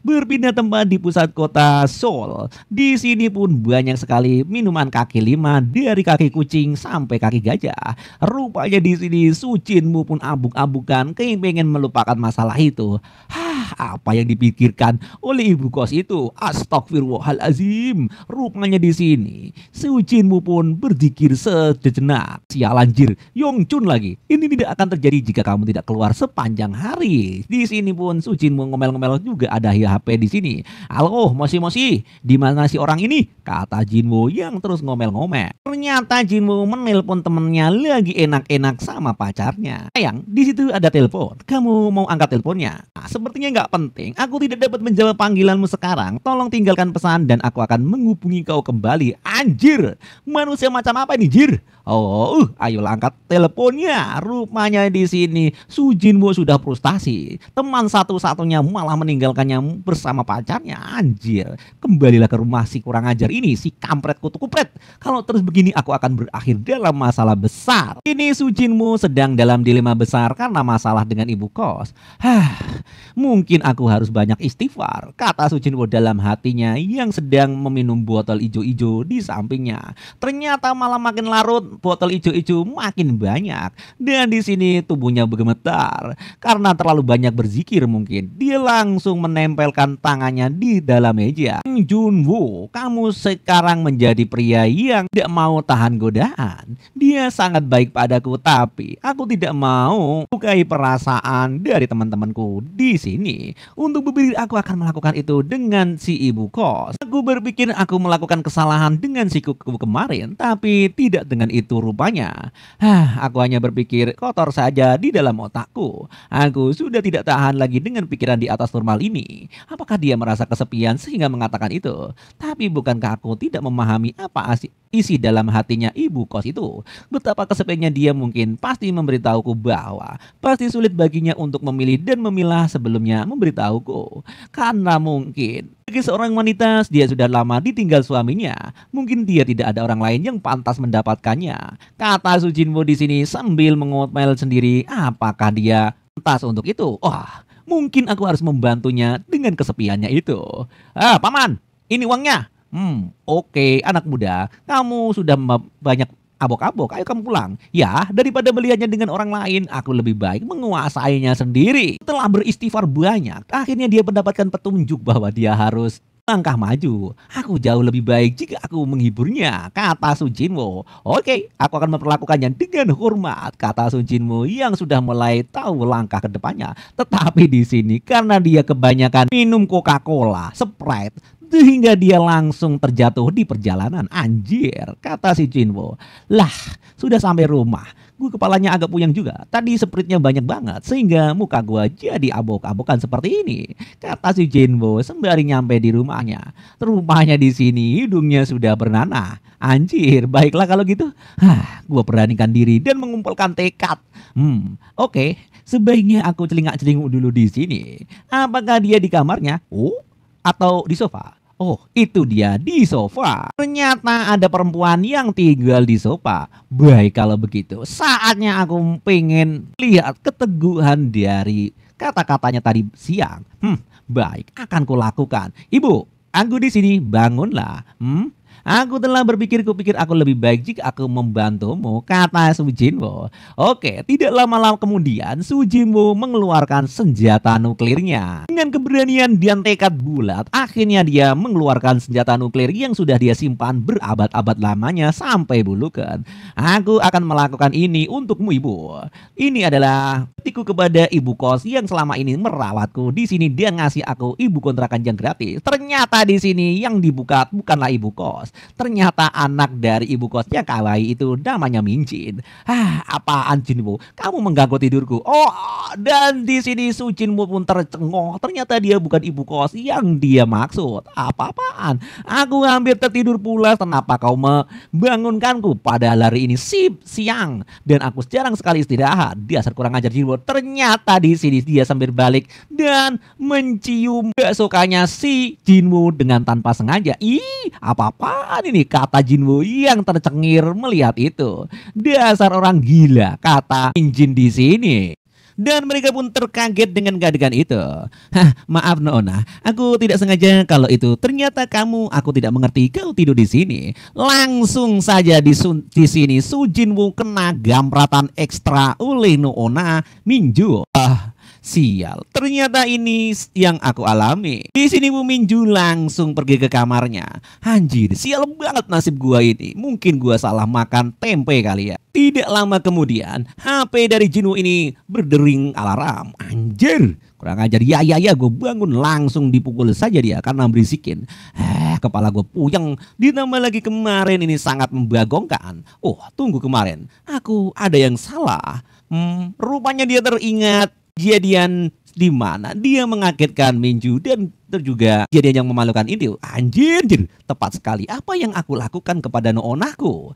berpindah punya tempat di pusat kota Seoul. Di sini pun banyak sekali minuman kaki lima dari kaki kucing sampai kaki gajah. Rupanya di sini Sujinmu pun abuk-abukan pengen melupakan masalah itu. Apa yang dipikirkan oleh ibu kos itu? Astagfirullahalazim. Rupanya di sini Sujinmu pun berzikir sejenak. Sialan jir, Yongchun lagi. Ini tidak akan terjadi jika kamu tidak keluar sepanjang hari. Di sini pun Sujinmu ngomel-ngomel juga ada HP di sini. Halo, mosi-mosi, di mana si orang ini? Kata Jinwoo yang terus ngomel-ngomel. Ternyata Jinwoo menelpon temennya lagi enak-enak sama pacarnya. Sayang, di situ ada telepon. Kamu mau angkat teleponnya? Nah, sepertinya nggak penting. Aku tidak dapat menjawab panggilanmu sekarang. Tolong tinggalkan pesan dan aku akan menghubungi kau kembali. Anjir, manusia macam apa ini, Jir? Oh, ayolah angkat teleponnya. Rupanya di sini Sujinwoo sudah frustasi. Teman satu-satunya malah meninggalkannya bersama pacarnya. Anjir, kembalilah ke rumah si kurang ajar ini, si kampret kutu kupret. Kalau terus begini aku akan berakhir dalam masalah besar. Ini Sujinwoo sedang dalam dilema besar karena masalah dengan ibu kos. Mungkin aku harus banyak istighfar, kata Sujinwoo dalam hatinya yang sedang meminum botol ijo-ijo di sampingnya. Ternyata malah makin larut, botol ijo-ijo makin banyak. Dan di sini tubuhnya bergemetar karena terlalu banyak berzikir mungkin. Dia langsung menempelkan tangannya di dalam meja. Junwoo, kamu sekarang menjadi pria yang tidak mau tahan godaan. Dia sangat baik padaku, tapi aku tidak mau melukai perasaan dari teman-temanku di sini. Untuk bibir aku akan melakukan itu dengan si ibu kos. Aku berpikir aku melakukan kesalahan dengan si kuku kemarin, tapi tidak dengan itu rupanya. Aku hanya berpikir kotor saja di dalam otakku. Aku sudah tidak tahan lagi dengan pikiran di atas normal ini. Apakah dia merasa kesepian sehingga mengatakan itu? Tapi bukankah aku tidak memahami apa isi dalam hatinya ibu kos itu? Betapa kesepiannya dia, mungkin pasti memberitahuku bahwa pasti sulit baginya untuk memilih dan memilah sebelumnya memberitahuku. Karena mungkin bagi seorang wanita dia sudah lama ditinggal suaminya. Mungkin dia tidak ada orang lain yang pantas mendapatkannya. Kata Sujinwoo di sini sambil mengomel sendiri. Apakah dia pantas untuk itu? Mungkin aku harus membantunya dengan kesepiannya itu. Paman, ini uangnya. Oke, anak muda, kamu sudah banyak abok-abok, ayo kamu pulang. Ya, daripada beliannya dengan orang lain, aku lebih baik menguasainya sendiri. Setelah beristighfar banyak, akhirnya dia mendapatkan petunjuk bahwa dia harus langkah maju. Aku jauh lebih baik jika aku menghiburnya, kata Sujinwoo. Oke, aku akan memperlakukannya dengan hormat, kata Sujinwoo yang sudah mulai tahu langkah ke depannya. Tetapi di sini karena dia kebanyakan minum Coca-Cola, Sprite, sehingga dia langsung terjatuh di perjalanan. Anjir, kata si Jinwoo. Lah, sudah sampai rumah. Gue kepalanya agak puyeng juga. Tadi spritnya banyak banget sehingga muka gue jadi abok-abokan seperti ini, kata si Jinwoo sembari nyampe di rumahnya. Rupanya di sini hidungnya sudah bernanah. Anjir, baiklah kalau gitu. Gue beranikan diri dan mengumpulkan tekad. Oke, sebaiknya aku celingak-celinguk dulu di sini. Apakah dia di kamarnya? Atau di sofa? Itu dia di sofa. Ternyata ada perempuan yang tinggal di sofa. Baik kalau begitu, saatnya aku pengen lihat keteguhan dari kata-katanya tadi siang. Baik, akan kulakukan. Ibu, aku di sini, bangunlah. Aku telah berpikir, kupikir aku lebih baik jika aku membantumu, kata Sujinwoo. Oke, tidak lama-lama kemudian Sujinwoo mengeluarkan senjata nuklirnya. Dengan keberanian dan tekad bulat, akhirnya dia mengeluarkan senjata nuklir yang sudah dia simpan berabad-abad lamanya sampai bulukan. Aku akan melakukan ini untukmu, ibu. Ini adalah buktiku kepada ibu kos yang selama ini merawatku. Di sini dia ngasih aku ibu kontrakan yang gratis. Ternyata di sini yang dibuka bukanlah ibu kos. Ternyata anak dari ibu kos yang kawaii itu namanya Minjin. Apaan Jinwoo? Kamu mengganggu tidurku. Dan di sini Sujinwoo pun tercengoh. Ternyata dia bukan ibu kos yang dia maksud. Apa-apaan? Aku hampir tertidur pula. Kenapa kau membangunkanku? Padahal hari ini siang dan aku jarang sekali istirahat. Dasar kurang ajar Jinwoo. Ternyata di sini dia sambil balik dan mencium besokannya si Jinwoo dengan tanpa sengaja. Apa-apaan ini, kata Jinwoo yang tercengir melihat itu. Dasar orang gila, kata Minjin di sini. dan mereka pun terkaget dengan keadaan itu. Hah, maaf Nona, aku tidak sengaja kalau itu ternyata kamu. Aku tidak mengerti kau tidur di sini. Langsung saja di sini Sujinwoo kena gampratan ekstra oleh Nona Minju. Sial, ternyata ini yang aku alami. Di sini Bu Minju langsung pergi ke kamarnya. Anjir, sial banget nasib gua ini. Mungkin gua salah makan tempe kali ya. Tidak lama kemudian, HP dari Jinwoo ini berdering alarm. Anjir, kurang ajar. Ya, gue bangun langsung dipukul saja dia karena berisikin. Kepala gue puyeng. Ditambah lagi kemarin ini sangat membagongkan. Oh, tunggu kemarin. Aku ada yang salah. Rupanya dia teringat kejadian di mana dia mengagetkan Minju dan juga kejadian yang memalukan itu. Anjir, tepat sekali apa yang aku lakukan kepada Noonaku.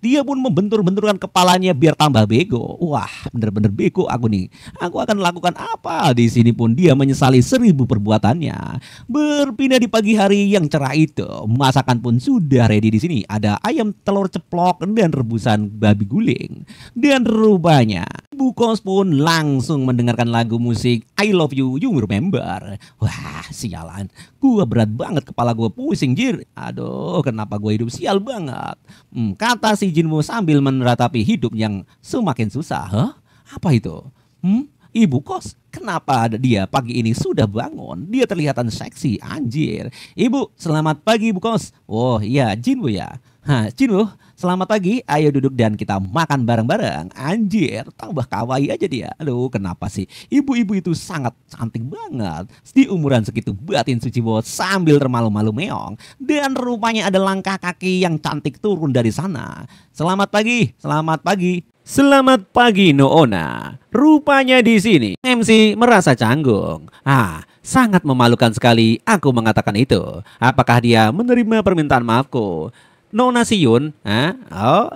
Dia pun membentur-benturkan kepalanya biar tambah bego. Wah, bener-bener bego aku nih. Aku akan lakukan apa? Di sini pun dia menyesali 1000 perbuatannya. Berpindah di pagi hari yang cerah itu, masakan pun sudah ready di sini. Ada ayam telur ceplok dan rebusan babi guling. Dan rupanya Bu Kos pun langsung mendengarkan lagu musik I Love You, You Remember. Wah, sialan. Gua berat banget, kepala gua pusing, jir. Aduh, kenapa gua hidup sial banget. Kata si Jinwoo sambil menratapi hidup yang semakin susah. Hah? Apa itu? Ibu Kos, kenapa dia pagi ini sudah bangun? Dia terlihatan seksi, anjir. Ibu, selamat pagi Ibu Kos. Oh iya, Jinwoo ya. Jinwoo, selamat pagi, ayo duduk dan kita makan bareng-bareng. Anjir, tambah kawaii aja dia. Aduh, kenapa sih ibu-ibu itu sangat cantik banget. Di umuran segitu batin suci bot sambil termalu-malu meong. Dan rupanya ada langkah kaki yang cantik turun dari sana. Selamat pagi, selamat pagi. Selamat pagi Noona. Rupanya di sini MC merasa canggung. Sangat memalukan sekali aku mengatakan itu. Apakah dia menerima permintaan maafku? Nona Siyun,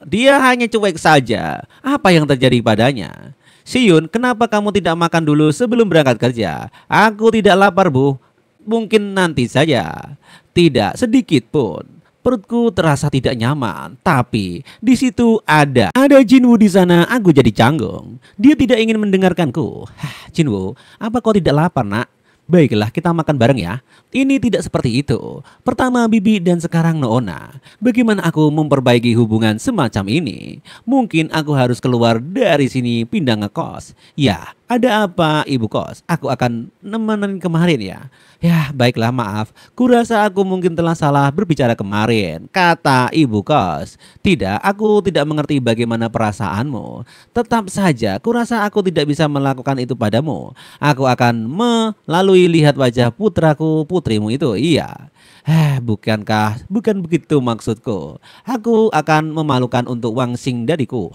dia hanya cuek saja. Apa yang terjadi padanya? Siyun, kenapa kamu tidak makan dulu sebelum berangkat kerja? Aku tidak lapar, Bu. Mungkin nanti saja. Tidak sedikit pun. Perutku terasa tidak nyaman, tapi di situ ada Jinwoo di sana. Aku jadi canggung. Dia tidak ingin mendengarkanku. Jinwoo, apa kau tidak lapar, Nak? Baiklah, kita makan bareng ya. Ini tidak seperti itu. Pertama Bibi dan sekarang Noona. Bagaimana aku memperbaiki hubungan semacam ini? Mungkin aku harus keluar dari sini pindah ngekos. Ya, ada apa Ibu Kos? Aku akan nemenin kemarin ya. Ya, baiklah, maaf. Kurasa aku mungkin telah salah berbicara kemarin, kata Ibu Kos. Tidak, aku tidak mengerti bagaimana perasaanmu. Tetap saja, kurasa aku tidak bisa melakukan itu padamu. Aku akan melalui lihat wajah putraku, putrimu itu. Iya. Bukan begitu maksudku. Aku akan memalukan untuk waxing dadiku.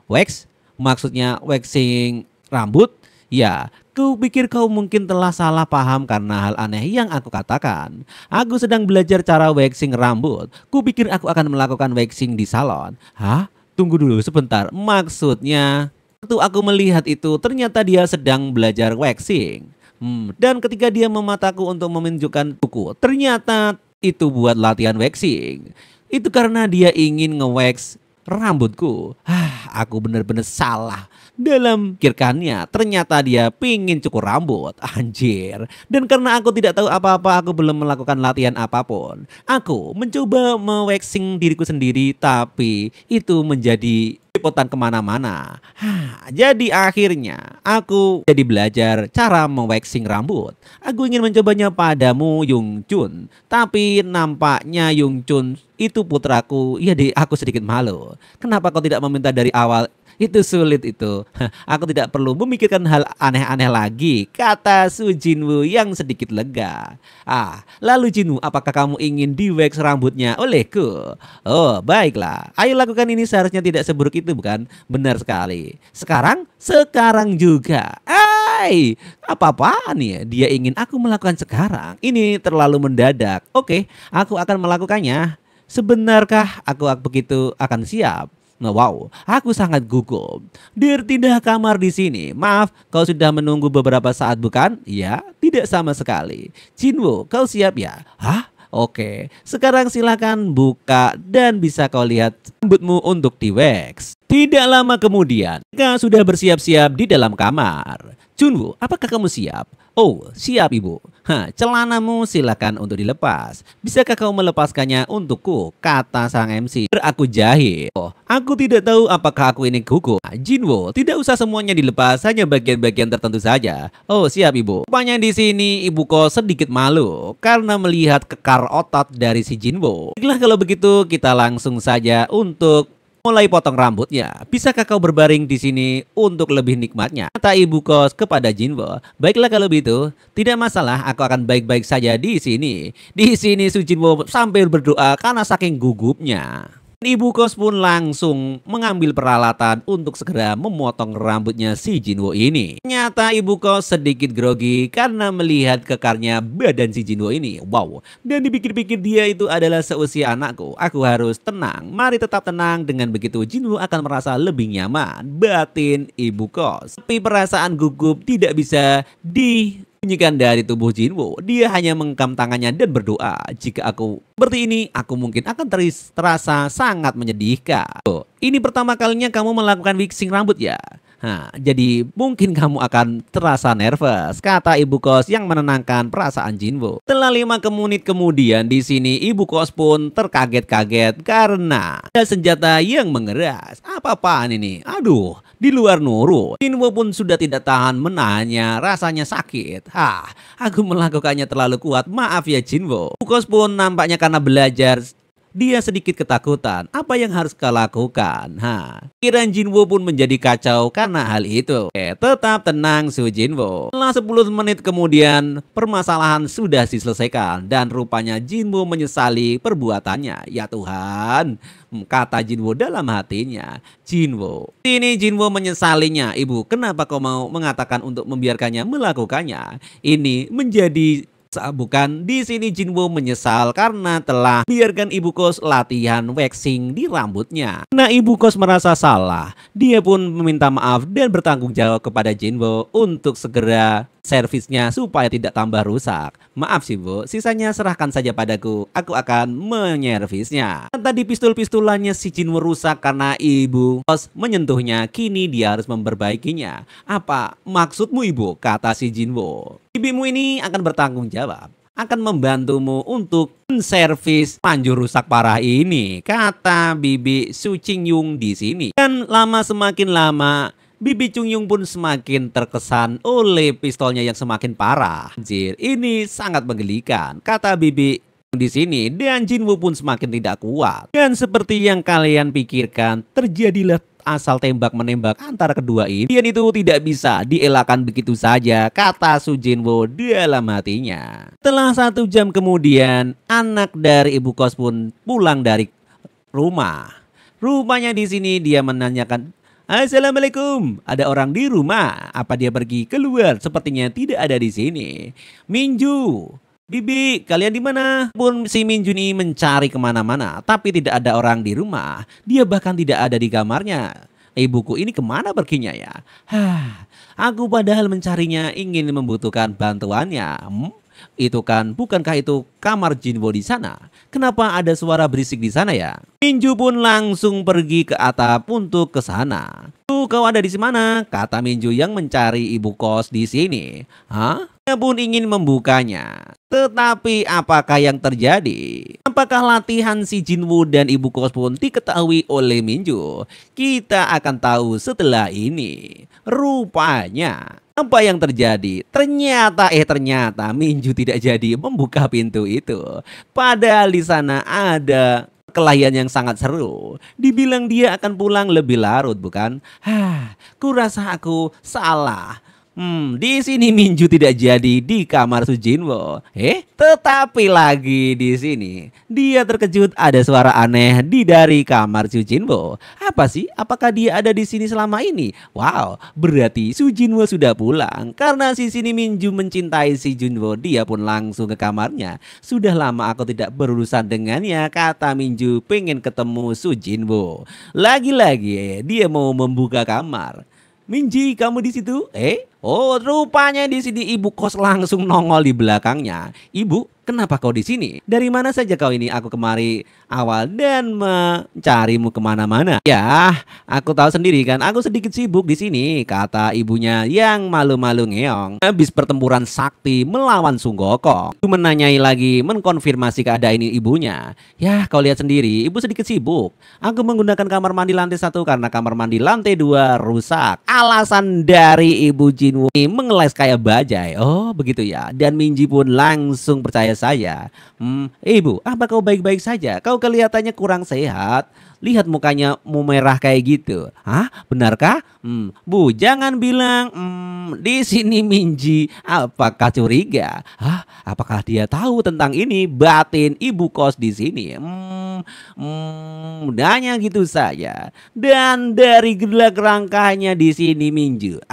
Wax? Maksudnya waxing rambut? Ya, ku pikir kau mungkin telah salah paham karena hal aneh yang aku katakan. Aku sedang belajar cara waxing rambut. Ku pikir aku akan melakukan waxing di salon. Tunggu dulu sebentar. Maksudnya, waktu aku melihat itu ternyata dia sedang belajar waxing. Dan ketika dia memataku untuk menunjukkan buku, ternyata itu buat latihan waxing. Itu karena dia ingin nge-wax rambutku. Aku benar-benar salah dalam pikirkannya. Ternyata dia pingin cukur rambut. Anjir. Dan karena aku tidak tahu apa-apa, aku belum melakukan latihan apapun. Aku mencoba me-waxing diriku sendiri, tapi itu menjadi liputan kemana-mana. Jadi akhirnya aku jadi belajar cara me-waxing rambut. Aku ingin mencobanya padamu Yungchun, tapi nampaknya Yungchun itu putraku. Ya deh, aku sedikit malu. Kenapa kau tidak meminta dari awal? Itu sulit itu. Aku tidak perlu memikirkan hal aneh-aneh lagi, kata Su Jinwoo yang sedikit lega. Lalu Jinwoo, apakah kamu ingin di-wax rambutnya olehku? Oh, baiklah. Ayo lakukan ini, seharusnya tidak seburuk itu, bukan? Benar sekali. Sekarang juga. Apa-apaan ya? Dia ingin aku melakukan sekarang. Ini terlalu mendadak. Oke, aku akan melakukannya. Sebenarkah aku begitu akan siap? Wow, aku sangat gugup. Dirtindah kamar di sini. Maaf, kau sudah menunggu beberapa saat bukan? Ya, tidak sama sekali. Jinwoo, kau siap ya? Oke, sekarang silakan buka dan bisa kau lihat rambutmu untuk di wax. Tidak lama kemudian, kau sudah bersiap-siap di dalam kamar. Junwoo, apakah kamu siap? Oh, siap ibu. Celanamu silakan untuk dilepas. Bisakah kau melepaskannya untukku? Kata sang MC. Aku jahit. Oh, aku tidak tahu apakah aku ini gugup. Junwoo, tidak usah semuanya dilepas, hanya bagian-bagian tertentu saja. Oh, siap ibu. Rupanya di sini ibu kos sedikit malu karena melihat kekar otot dari si Junwoo. Baiklah kalau begitu kita langsung saja untuk mulai potong rambutnya. Bisakah kau berbaring di sini untuk lebih nikmatnya? Kata ibu kos kepada Junwoo. Baiklah kalau begitu, tidak masalah, aku akan baik-baik saja di sini. Di sini Su Junwoo sambil berdoa karena saking gugupnya. Ibu kos pun langsung mengambil peralatan untuk segera memotong rambutnya si Junwoo ini. Ternyata ibu kos sedikit grogi karena melihat kekarnya badan si Junwoo ini. Wow, dan dipikir-pikir dia itu adalah seusia anakku. Aku harus tenang, mari tetap tenang, dengan begitu Junwoo akan merasa lebih nyaman. Batin ibu kos. Tapi perasaan gugup tidak bisa bunyikan dari tubuh Junwoo. Dia hanya menggenggam tangannya dan berdoa, jika aku seperti ini, aku mungkin akan terasa sangat menyedihkan. Oh, ini pertama kalinya kamu melakukan waxing rambut ya? Jadi mungkin kamu akan terasa nervous, kata ibu kos yang menenangkan perasaan Junwoo. Setelah 5 menit kemudian di sini ibu kos pun terkaget-kaget karena ada senjata yang mengeras. Apa-apaan ini? Aduh, di luar nurut. Junwoo pun sudah tidak tahan menahannya, rasanya sakit. Aku melakukannya terlalu kuat. Maaf ya Junwoo. Ibu kos pun nampaknya karena belajar, dia sedikit ketakutan. Apa yang harus kau lakukan? Pikiran Junwoo pun menjadi kacau karena hal itu. Tetap tenang Su Junwoo. Setelah 10 menit kemudian, permasalahan sudah diselesaikan dan rupanya Junwoo menyesali perbuatannya. Ya Tuhan, kata Junwoo dalam hatinya. Ini Junwoo menyesalinya. Ibu, kenapa kau mau mengatakan untuk membiarkannya melakukannya? Ini menjadi bukan. Di sini Junwoo menyesal karena telah biarkan ibu kos latihan waxing di rambutnya. Nah, ibu kos merasa salah. Dia pun meminta maaf dan bertanggung jawab kepada Junwoo untuk segera servisnya supaya tidak tambah rusak. Maaf sih bu, sisanya serahkan saja padaku. Aku akan menyervisnya. Tadi pistol-pistolannya si Junwoo rusak karena ibu kos menyentuhnya. Kini dia harus memperbaikinya. Apa maksudmu ibu? Kata si Junwoo. Bibimu ini akan bertanggung jawab, akan membantumu untuk menservis panjur rusak parah ini, kata bibi Su Qingyung di sini. Dan semakin lama bibi Qingyung pun semakin terkesan oleh pistolnya yang semakin parah. Anjir, ini sangat menggelikan, kata bibi di sini. Dan Junwoo pun semakin tidak kuat. Dan seperti yang kalian pikirkan, terjadilah asal tembak-menembak antara kedua ini. Dan itu tidak bisa dielakkan begitu saja, kata Su Junwoo dalam hatinya. Setelah 1 jam kemudian, anak dari ibu kos pun pulang dari rumah. Rupanya di sini dia menanyakan, Assalamualaikum, ada orang di rumah? Apa dia pergi keluar? Sepertinya tidak ada di sini. Minju, Bibi, kalian di mana? Pun si Minjun ini mencari kemana-mana, tapi tidak ada orang di rumah. Dia bahkan tidak ada di kamarnya. Ibuku ini kemana perginya ya? Aku padahal mencarinya, ingin membutuhkan bantuannya. Bukankah itu kamar Junwoo di sana? Kenapa ada suara berisik di sana ya? Minju pun langsung pergi ke atap untuk ke sana. Kau ada di mana? Kata Minju yang mencari ibu kos di sini. Dia pun ingin membukanya. Tetapi apakah yang terjadi? Apakah latihan si Junwoo dan ibu kos pun diketahui oleh Minju? Kita akan tahu setelah ini. Rupanya apa yang terjadi? Ternyata Minju tidak jadi membuka pintu itu. Padahal di sana ada kelahian yang sangat seru. Dibilang dia akan pulang lebih larut, bukan? Kurasa aku salah. Di sini Minju tidak jadi di kamar Su Junwoo. Tetapi lagi di sini dia terkejut ada suara aneh dari kamar Su Junwoo. Apa sih? Apakah dia ada di sini selama ini? Wow, berarti Su Junwoo sudah pulang. Karena si sini Minju mencintai si Junwoo, dia pun langsung ke kamarnya. Sudah lama aku tidak berurusan dengannya, kata Minju pengen ketemu Su Junwoo. Lagi-lagi dia mau membuka kamar. Minji, kamu di situ? Oh, rupanya di sini ibu kos langsung nongol di belakangnya. Ibu, kenapa kau di sini? Dari mana saja kau ini? Aku kemari awal dan mencarimu kemana-mana. Ya, aku tahu sendiri kan. Aku sedikit sibuk di sini, kata ibunya yang malu-malu ngeong. Habis pertempuran sakti melawan Sunggokong. Ibu menanyai lagi, mengkonfirmasi keadaan ini ibunya. Ya, kau lihat sendiri, ibu sedikit sibuk. Aku menggunakan kamar mandi lantai 1 karena kamar mandi lantai 2 rusak. Alasan dari ibu Jinwoo ini mengeles kayak bajai. Oh, begitu ya. Dan Minji pun langsung percaya saya. Ibu, apa kau baik-baik saja? Kau kelihatannya kurang sehat. Lihat mukanya merah kayak gitu. Hah? Benarkah? Bu, jangan bilang di sini Minji. Apakah curiga? Hah? Apakah dia tahu tentang ini batin ibu kos di sini? Mudahnya gitu saja. Dan dari gerak langkahnya di sini Minju.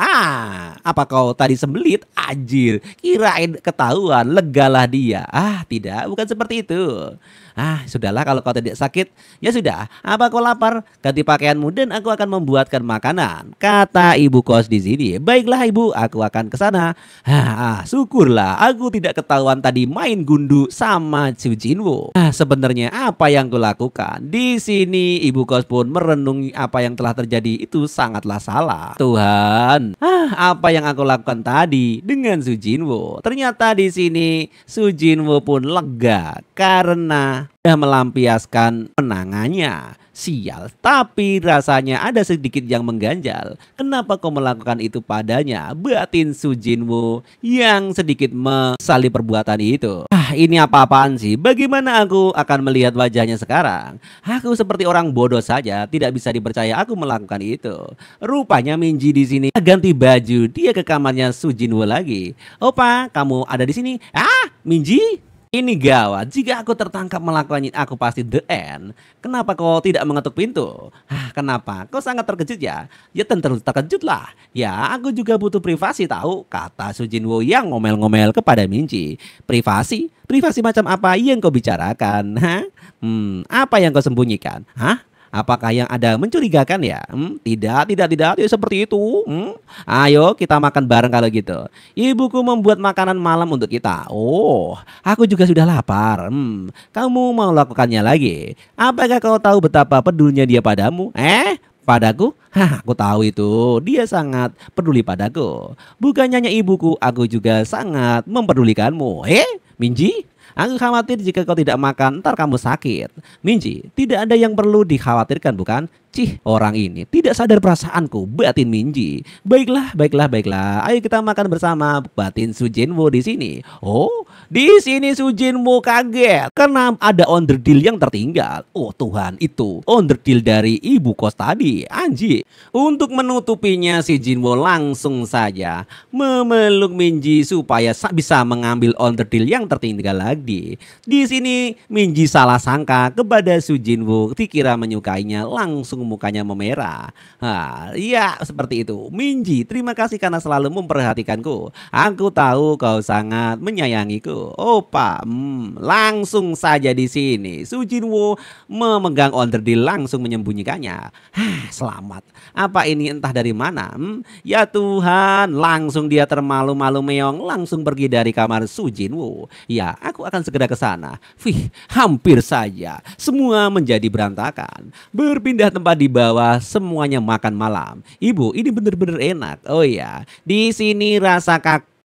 Apa kau tadi sembelit? Anjir, kirain ketahuan, legalah dia. Tidak, bukan seperti itu. Sudahlah, kalau kau tidak sakit, ya sudah. Apa kau lapar? Ganti pakaianmu dan aku akan membuatkan makanan, kata ibu kos di sini. Baiklah ibu, aku akan ke sana. Syukurlah aku tidak ketahuan tadi main gundu sama Su Jinwoo. Sebenarnya apa yang kulakukan? Di sini ibu kos pun merenungi apa yang telah terjadi itu sangatlah salah. Tuhan, apa yang aku lakukan tadi dengan Su Jinwoo? Ternyata di sini Su Jinwoo pun lega karena sudah melampiaskan penangannya. Sial, tapi rasanya ada sedikit yang mengganjal. Kenapa kau melakukan itu padanya? Batin Su Jinwoo yang sedikit mesali perbuatan itu. Ini apa-apaan sih? Bagaimana aku akan melihat wajahnya sekarang? Aku seperti orang bodoh saja, tidak bisa dipercaya aku melakukan itu. Rupanya Minji di sini ganti baju, dia ke kamarnya Su Jinwoo lagi. Opa, kamu ada di sini? Minji? Ini gawat, jika aku tertangkap melakukan ini aku pasti the end. Kenapa kau tidak mengetuk pintu? Kenapa? Kau sangat terkejut ya? Ya tentu terkejut lah. Ya aku juga butuh privasi tahu, kata Su Jinwoo yang ngomel-ngomel kepada Minji. Privasi? Privasi macam apa yang kau bicarakan? Apa yang kau sembunyikan? Apakah yang ada mencurigakan ya? Tidak, tidak seperti itu. Ayo kita makan bareng kalau gitu. Ibuku membuat makanan malam untuk kita. Oh, aku juga sudah lapar. Kamu mau lakukannya lagi? Apakah kau tahu betapa pedulinya dia padamu? Padaku? Aku tahu itu. Dia sangat peduli padaku. Bukannya hanya ibuku, aku juga sangat mempedulikanmu. Minji? Aku khawatir jika kau tidak makan, ntar kamu sakit. Minji, tidak ada yang perlu dikhawatirkan bukan? Orang ini tidak sadar perasaanku, batin Minji. Baiklah. Ayo kita makan bersama, batin Su Jinwoo di sini. Oh, di sini Su Jinwoo kaget karena ada onderdil yang tertinggal. Oh Tuhan, itu onderdil dari ibu kos tadi. Anjir. Untuk menutupinya, si Jinwoo langsung saja memeluk Minji supaya bisa mengambil onderdil yang tertinggal lagi. Di sini Minji salah sangka kepada Su Jinwoo, dikira menyukainya, langsung mukanya memerah. Ya seperti itu. Minji, terima kasih karena selalu memperhatikanku. Aku tahu kau sangat menyayangiku. Opa, langsung saja di sini Su Jinwoo memegang onderdil langsung menyembunyikannya. Selamat. Apa ini entah dari mana? Ya Tuhan, langsung dia termalu-malu meong langsung pergi dari kamar Su Jinwoo. Ya, aku akan segera ke sana. Hampir saja semua menjadi berantakan. Berpindah tempat di bawah, semuanya makan malam. Ibu, ini benar-benar enak. Oh ya, di sini rasa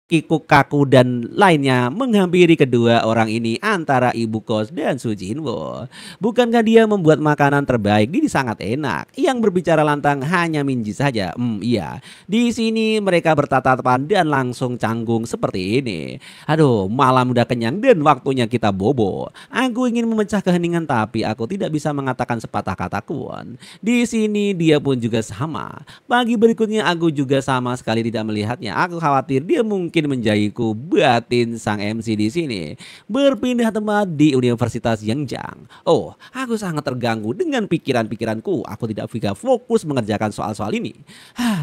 Kaku dan lainnya menghampiri kedua orang ini antara ibu kos dan Su Jinwoo. Bukankah dia membuat makanan terbaik? Ini sangat enak. Yang berbicara lantang hanya Minji saja. Iya. Di sini mereka bertatapan dan langsung canggung seperti ini. Aduh, malam udah kenyang dan waktunya kita bobo. Aku ingin memecah keheningan tapi aku tidak bisa mengatakan sepatah kata pun. Di sini dia pun juga sama. Pagi berikutnya aku juga sama sekali tidak melihatnya. Aku khawatir dia mungkin menjahiku, batin sang MC di sini. Berpindah tempat di Universitas Yangjiang. Oh, aku sangat terganggu dengan pikiran-pikiranku. Aku tidak bisa fokus mengerjakan soal-soal ini.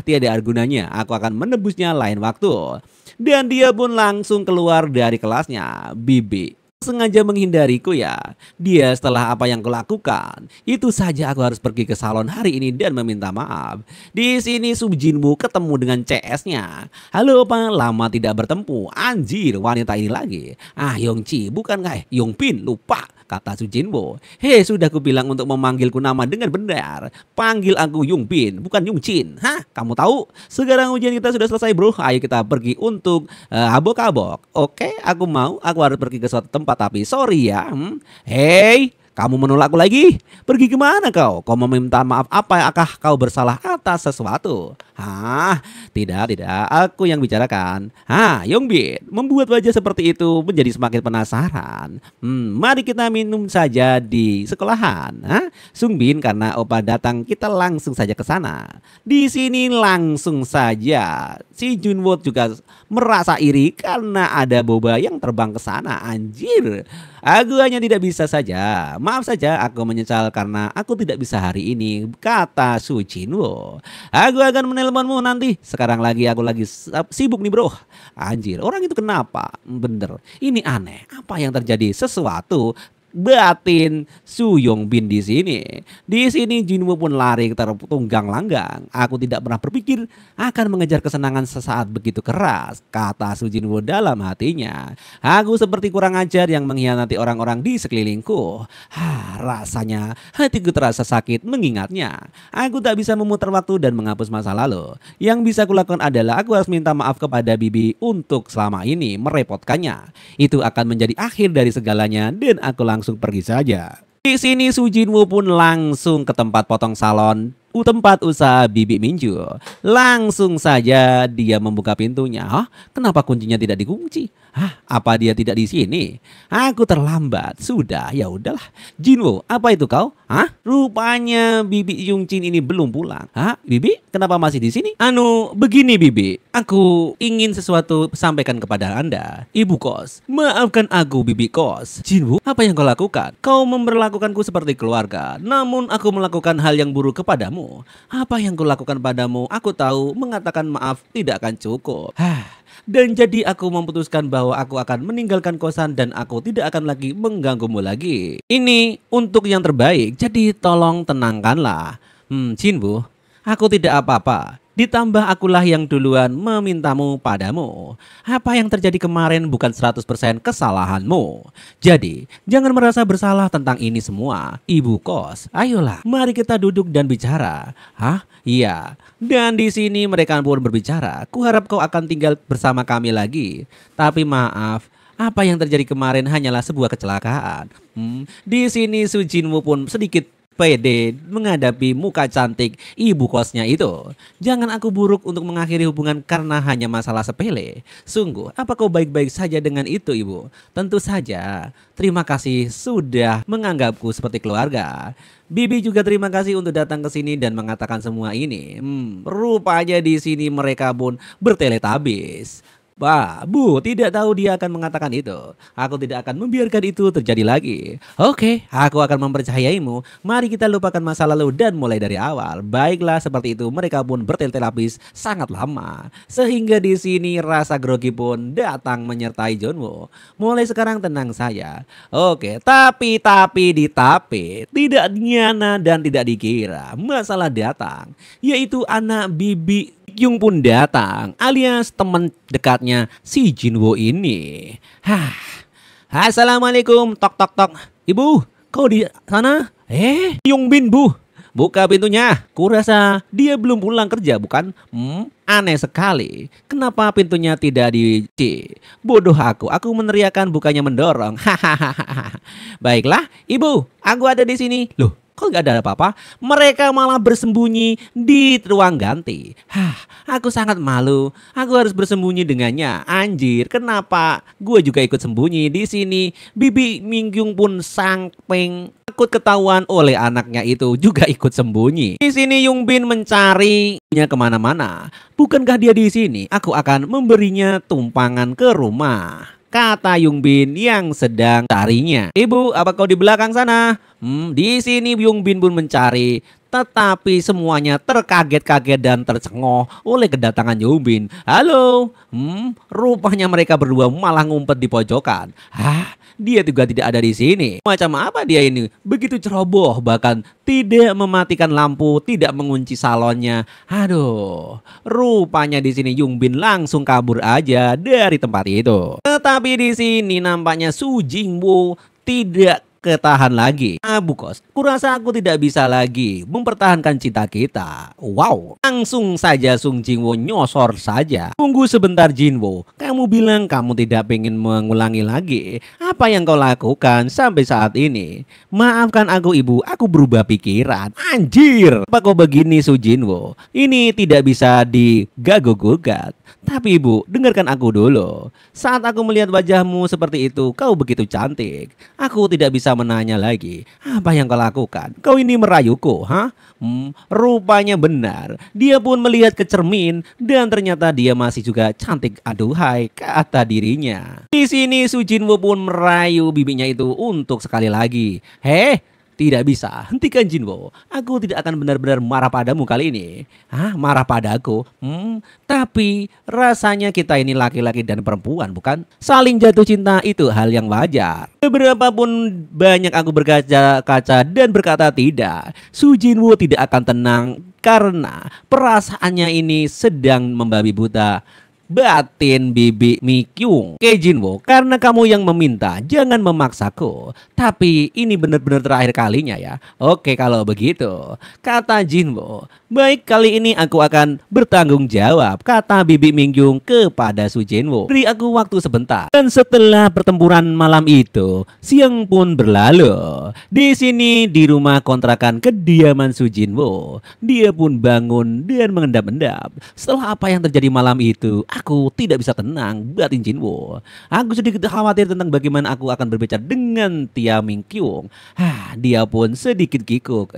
Tiada gunanya. Aku akan menebusnya lain waktu. Dan dia pun langsung keluar dari kelasnya. Bibi sengaja menghindariku ya. Dia setelah apa yang kulakukan, itu saja aku harus pergi ke salon hari ini dan meminta maaf. Di sini Subjinwoo ketemu dengan CS-nya. Halo Pak, lama tidak bertemu. Anjir, wanita ini lagi. Ah, Yongchi, bukan nggak? Yongbin, lupa. Kata Subjinwoo. Hei, sudah kubilang untuk memanggilku nama dengan benar. Panggil aku Yongbin, bukan Yongchin. Hah? Kamu tahu? Sekarang ujian kita sudah selesai bro. Ayo kita pergi untuk abok-abok. Oke, aku mau. Aku harus pergi ke suatu tempat tapi sorry ya. Hei, kamu menolakku lagi? Pergi kemana kau? Kau meminta maaf apakah kau bersalah atas sesuatu? Hah? Tidak. Aku yang bicarakan. Yongbin, membuat wajah seperti itu menjadi semakin penasaran. Mari kita minum saja di sekolahan. Sungbin, karena opa datang, kita langsung saja ke sana. Di sini langsung saja. Si Junwo juga merasa iri karena ada boba yang terbang ke sana. Anjir. Aku hanya tidak bisa saja. Maaf saja, aku menyesal karena aku tidak bisa hari ini, kata Su Jinwoo. Aku akan menelponmu nanti. Sekarang aku lagi sibuk nih bro. Anjir, orang itu kenapa? Bener, ini aneh. Apa yang terjadi? Sesuatu batin Su Yongbin di sini. Di sini Jinwoo pun lari tertunggang langgang. Aku tidak pernah berpikir akan mengejar kesenangan sesaat begitu keras, kata Su Jinwoo dalam hatinya. Aku seperti kurang ajar yang mengkhianati orang-orang di sekelilingku. Rasanya hatiku terasa sakit mengingatnya. Aku tak bisa memutar waktu dan menghapus masa lalu. Yang bisa kulakukan adalah aku harus minta maaf kepada Bibi untuk selama ini merepotkannya. Itu akan menjadi akhir dari segalanya dan aku langsung pergi saja. Di sini Su Jinwoo pun langsung ke tempat potong salon, tempat usaha Bibi Minju. Langsung saja dia membuka pintunya. Kenapa kuncinya tidak dikunci? Apa dia tidak di sini? Aku terlambat. Sudah, ya udahlah. Jinwoo, apa itu kau? Rupanya Bibi Yongchin ini belum pulang. Bibi, kenapa masih di sini? Begini Bibi. Aku ingin sesuatu sampaikan kepada Anda. Ibu kos, maafkan aku Bibi kos. Jinwoo, apa yang kau lakukan? Kau memperlakukanku seperti keluarga. Namun aku melakukan hal yang buruk kepadamu. Apa yang kau lakukan padamu? Aku tahu mengatakan maaf tidak akan cukup. Dan jadi aku memutuskan bahwa aku akan meninggalkan kosan dan aku tidak akan lagi mengganggumu lagi. Ini untuk yang terbaik, jadi tolong tenangkanlah. Jinwoo, aku tidak apa-apa. Ditambah akulah yang duluan memintamu padamu. Apa yang terjadi kemarin bukan 100% kesalahanmu. Jadi jangan merasa bersalah tentang ini semua. Ibu kos, ayolah mari kita duduk dan bicara. Iya. Dan di sini mereka pun berbicara. Kuharap kau akan tinggal bersama kami lagi. Tapi maaf, apa yang terjadi kemarin hanyalah sebuah kecelakaan. Di sini Su Jinwoo pun sedikit pede menghadapi muka cantik ibu kosnya itu. Jangan aku buruk untuk mengakhiri hubungan karena hanya masalah sepele. Sungguh, apa kau baik-baik saja dengan itu ibu? Tentu saja. Terima kasih sudah menganggapku seperti keluarga. Bibi juga terima kasih untuk datang ke sini dan mengatakan semua ini. Rupanya di sini mereka pun berteletabis. Bu, tidak tahu dia akan mengatakan itu. Aku tidak akan membiarkan itu terjadi lagi. Oke, aku akan mempercayaimu. Mari kita lupakan masa lalu dan mulai dari awal. Baiklah, seperti itu mereka pun bertele-telapis sangat lama. Sehingga di sini rasa grogi pun datang menyertai Junwoo. Mulai sekarang tenang saja. Oke, tapi tidak nyana dan tidak dikira masalah datang, yaitu anak Bibi Yung pun datang, alias teman dekatnya si Jinwoo ini. Assalamualaikum, tok tok tok. Ibu, kau di sana? Yongbin bu, buka pintunya. Kurasa dia belum pulang kerja bukan? Aneh sekali. Kenapa pintunya tidak dikunci? Bodoh aku meneriakkan bukannya mendorong. Baiklah, ibu, aku ada di sini. Loh, kok gak ada apa-apa? Mereka malah bersembunyi di ruang ganti. Aku sangat malu. Aku harus bersembunyi dengannya. Anjir, kenapa gue juga ikut sembunyi di sini? Bibi Mingyung pun sampai takut ketahuan oleh anaknya itu juga ikut sembunyi. Di sini Yongbin mencarinya kemana-mana. Bukankah dia di sini? Aku akan memberinya tumpangan ke rumah, kata Yongbin yang sedang carinya. Ibu, apa kau di belakang sana? Di sini Yongbin pun mencari Tetapi semuanya terkaget-kaget dan tercengoh oleh kedatangan Yongbin. Halo, rupanya mereka berdua malah ngumpet di pojokan. Hah? Dia juga tidak ada di sini. Macam apa dia ini? Begitu ceroboh, bahkan tidak mematikan lampu, tidak mengunci salonnya. Aduh, rupanya di sini Yongbin langsung kabur aja dari tempat itu. Tetapi di sini nampaknya Su Jingwoo tidak ketahan lagi. Bu Kos, kurasa aku tidak bisa lagi mempertahankan cinta kita. Wow, langsung saja Sung Jingwoo nyosor saja. Tunggu sebentar Jinwoo, kamu bilang kamu tidak pengen mengulangi lagi. Apa yang kau lakukan sampai saat ini? Maafkan aku ibu, aku berubah pikiran. Anjir, apa kau begini Su Jinwoo? Ini tidak bisa digaguk-gugat. Tapi ibu, dengarkan aku dulu. Saat aku melihat wajahmu seperti itu, kau begitu cantik. Aku tidak bisa menanya lagi. Apa yang kau lakukan? Kau ini merayuku, ha? Rupanya benar. Dia pun melihat ke cermin dan ternyata dia masih juga cantik. Aduhai, kata dirinya. Di sini Su Jinwoo pun merayu bibinya itu untuk sekali lagi. Tidak bisa, hentikan Jinwoo. Aku tidak akan benar-benar marah padamu kali ini. Hah, marah padaku? Tapi rasanya kita ini laki-laki dan perempuan, bukan? Saling jatuh cinta itu hal yang wajar. Beberapa pun banyak aku berkaca-kaca dan berkata tidak. Su Jinwoo tidak akan tenang karena perasaannya ini sedang membabi buta batin bibi Mikyung. Oke Jinwoo, karena kamu yang meminta, jangan memaksaku. Tapi ini benar-benar terakhir kalinya ya. Oke kalau begitu, kata Jinwoo. Baik, kali ini aku akan bertanggung jawab, kata bibi Mikyung kepada Su Jinwoo. Beri aku waktu sebentar. Dan setelah pertempuran malam itu, siang pun berlalu. Di sini di rumah kontrakan kediaman Su Jinwoo, dia pun bangun dan mengendap-endap. Setelah apa yang terjadi malam itu, aku tidak bisa tenang, batin Jinwoo. Aku sedikit khawatir tentang bagaimana aku akan berbicara dengan Tia Minkyung. Dia pun sedikit kikuk.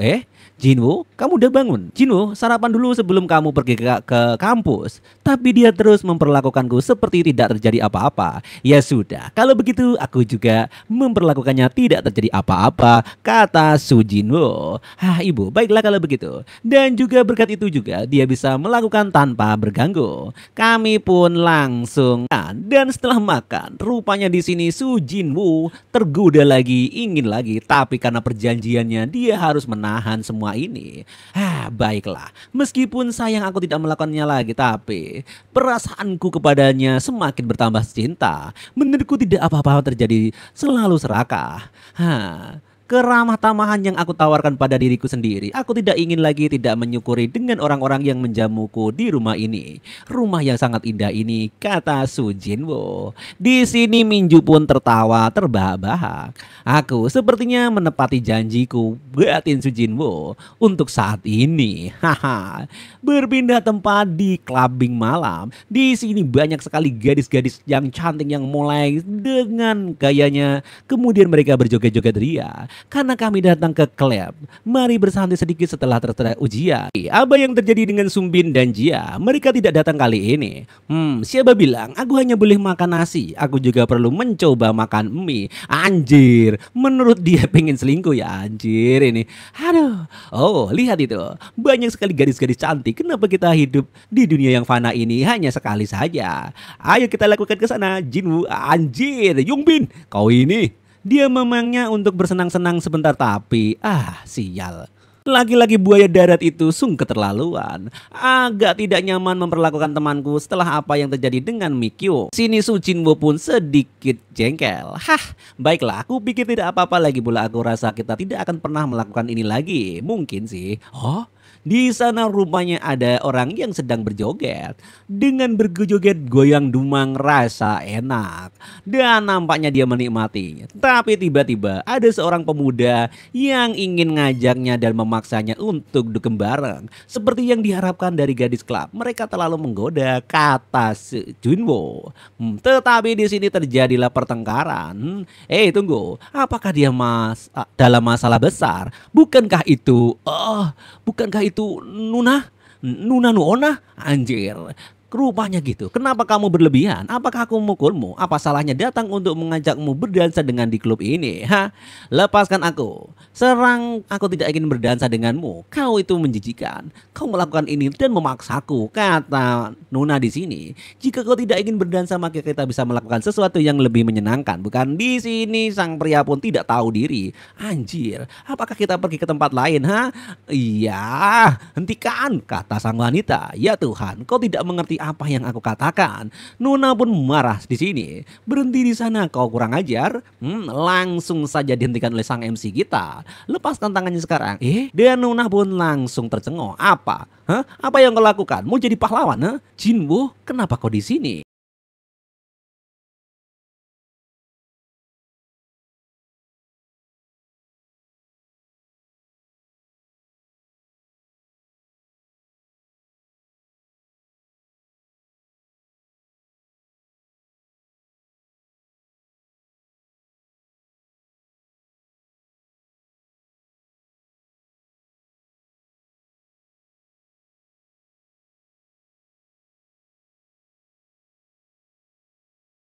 Jinwoo, kamu udah bangun? Jinwoo, sarapan dulu sebelum kamu pergi ke kampus. Tapi dia terus memperlakukanku seperti tidak terjadi apa-apa. Ya sudah, kalau begitu aku juga memperlakukannya tidak terjadi apa-apa, kata Su Jinwoo. Ibu, baiklah kalau begitu. Dan juga berkat itu juga dia bisa melakukan tanpa berganggu. Kami pun langsung dan setelah makan, rupanya di sini Su Jinwoo tergoda lagi, ingin lagi, tapi karena perjanjiannya dia harus menahan semua ini. Baiklah, meskipun sayang aku tidak melakukannya lagi, tapi perasaanku kepadanya semakin bertambah cinta. Menurutku tidak apa-apa terjadi, selalu serakah. Keramah tamahan yang aku tawarkan pada diriku sendiri. Aku tidak ingin lagi tidak menyukuri dengan orang-orang yang menjamuku di rumah ini. Rumah yang sangat indah ini, kata Su Jinwoo. Di sini Minju pun tertawa terbahak-bahak. Aku sepertinya menepati janjiku, batin Su Jinwoo, untuk saat ini. Berpindah tempat di clubbing malam. Di sini banyak sekali gadis-gadis yang cantik yang mulai dengan gayanya. Kemudian mereka berjoget-joget ria. Karena kami datang ke klub, mari bersantai sedikit setelah tertera ujian. Apa yang terjadi dengan Sumbin dan Jia? Mereka tidak datang kali ini. Siapa bilang aku hanya boleh makan nasi? Aku juga perlu mencoba makan mie. Anjir, menurut dia pengen selingkuh ya anjir ini. Aduh, lihat itu, banyak sekali gadis-gadis cantik. Kenapa kita hidup di dunia yang fana ini hanya sekali saja? Ayo kita lakukan ke sana, Jinwoo. Anjir, Yongbin, kau ini. Dia memangnya untuk bersenang-senang sebentar, tapi sial. Laki-laki buaya darat itu sungguh keterlaluan. Agak tidak nyaman memperlakukan temanku setelah apa yang terjadi dengan Mikyung. Sini Su Jinwoo pun sedikit jengkel. Baiklah, aku pikir tidak apa-apa lagi pula. Aku rasa kita tidak akan pernah melakukan ini lagi. Mungkin sih. Di sana rupanya ada orang yang sedang berjoget. Dengan berjoget goyang dumang rasa enak. Dan nampaknya dia menikmati. Tapi tiba-tiba ada seorang pemuda yang ingin ngajaknya dan memaksanya untuk dugem bareng. Seperti yang diharapkan dari gadis klub. Mereka terlalu menggoda, kata Su Jinwoo. Tetapi di sini terjadilah pertengkaran. Tunggu. Apakah dia dalam masalah besar? Bukankah itu Nuna Nuona? Anjir, Rupanya gitu. Kenapa kamu berlebihan? Apakah aku memukulmu? Apa salahnya datang untuk mengajakmu berdansa dengan di klub ini? Hah? Lepaskan aku. Serang, aku tidak ingin berdansa denganmu. Kau itu menjijikan. Kau melakukan ini dan memaksaku, kata Nona di sini. Jika kau tidak ingin berdansa, maka kita bisa melakukan sesuatu yang lebih menyenangkan. Bukan di sini. Sang pria pun tidak tahu diri. Anjir, apakah kita pergi ke tempat lain? Hah? Iya, hentikan, kata sang wanita. Ya Tuhan, kau tidak mengerti apa yang aku katakan. Nona pun marah di sini. Berhenti di sana, kau kurang ajar. Langsung saja dihentikan oleh sang MC kita. Lepaskan tangannya sekarang. Dan Nona pun langsung tercengang. Apa? Hah? Apa yang kau lakukan? Mau jadi pahlawan? Hah? Jinwoo, kenapa kau di sini?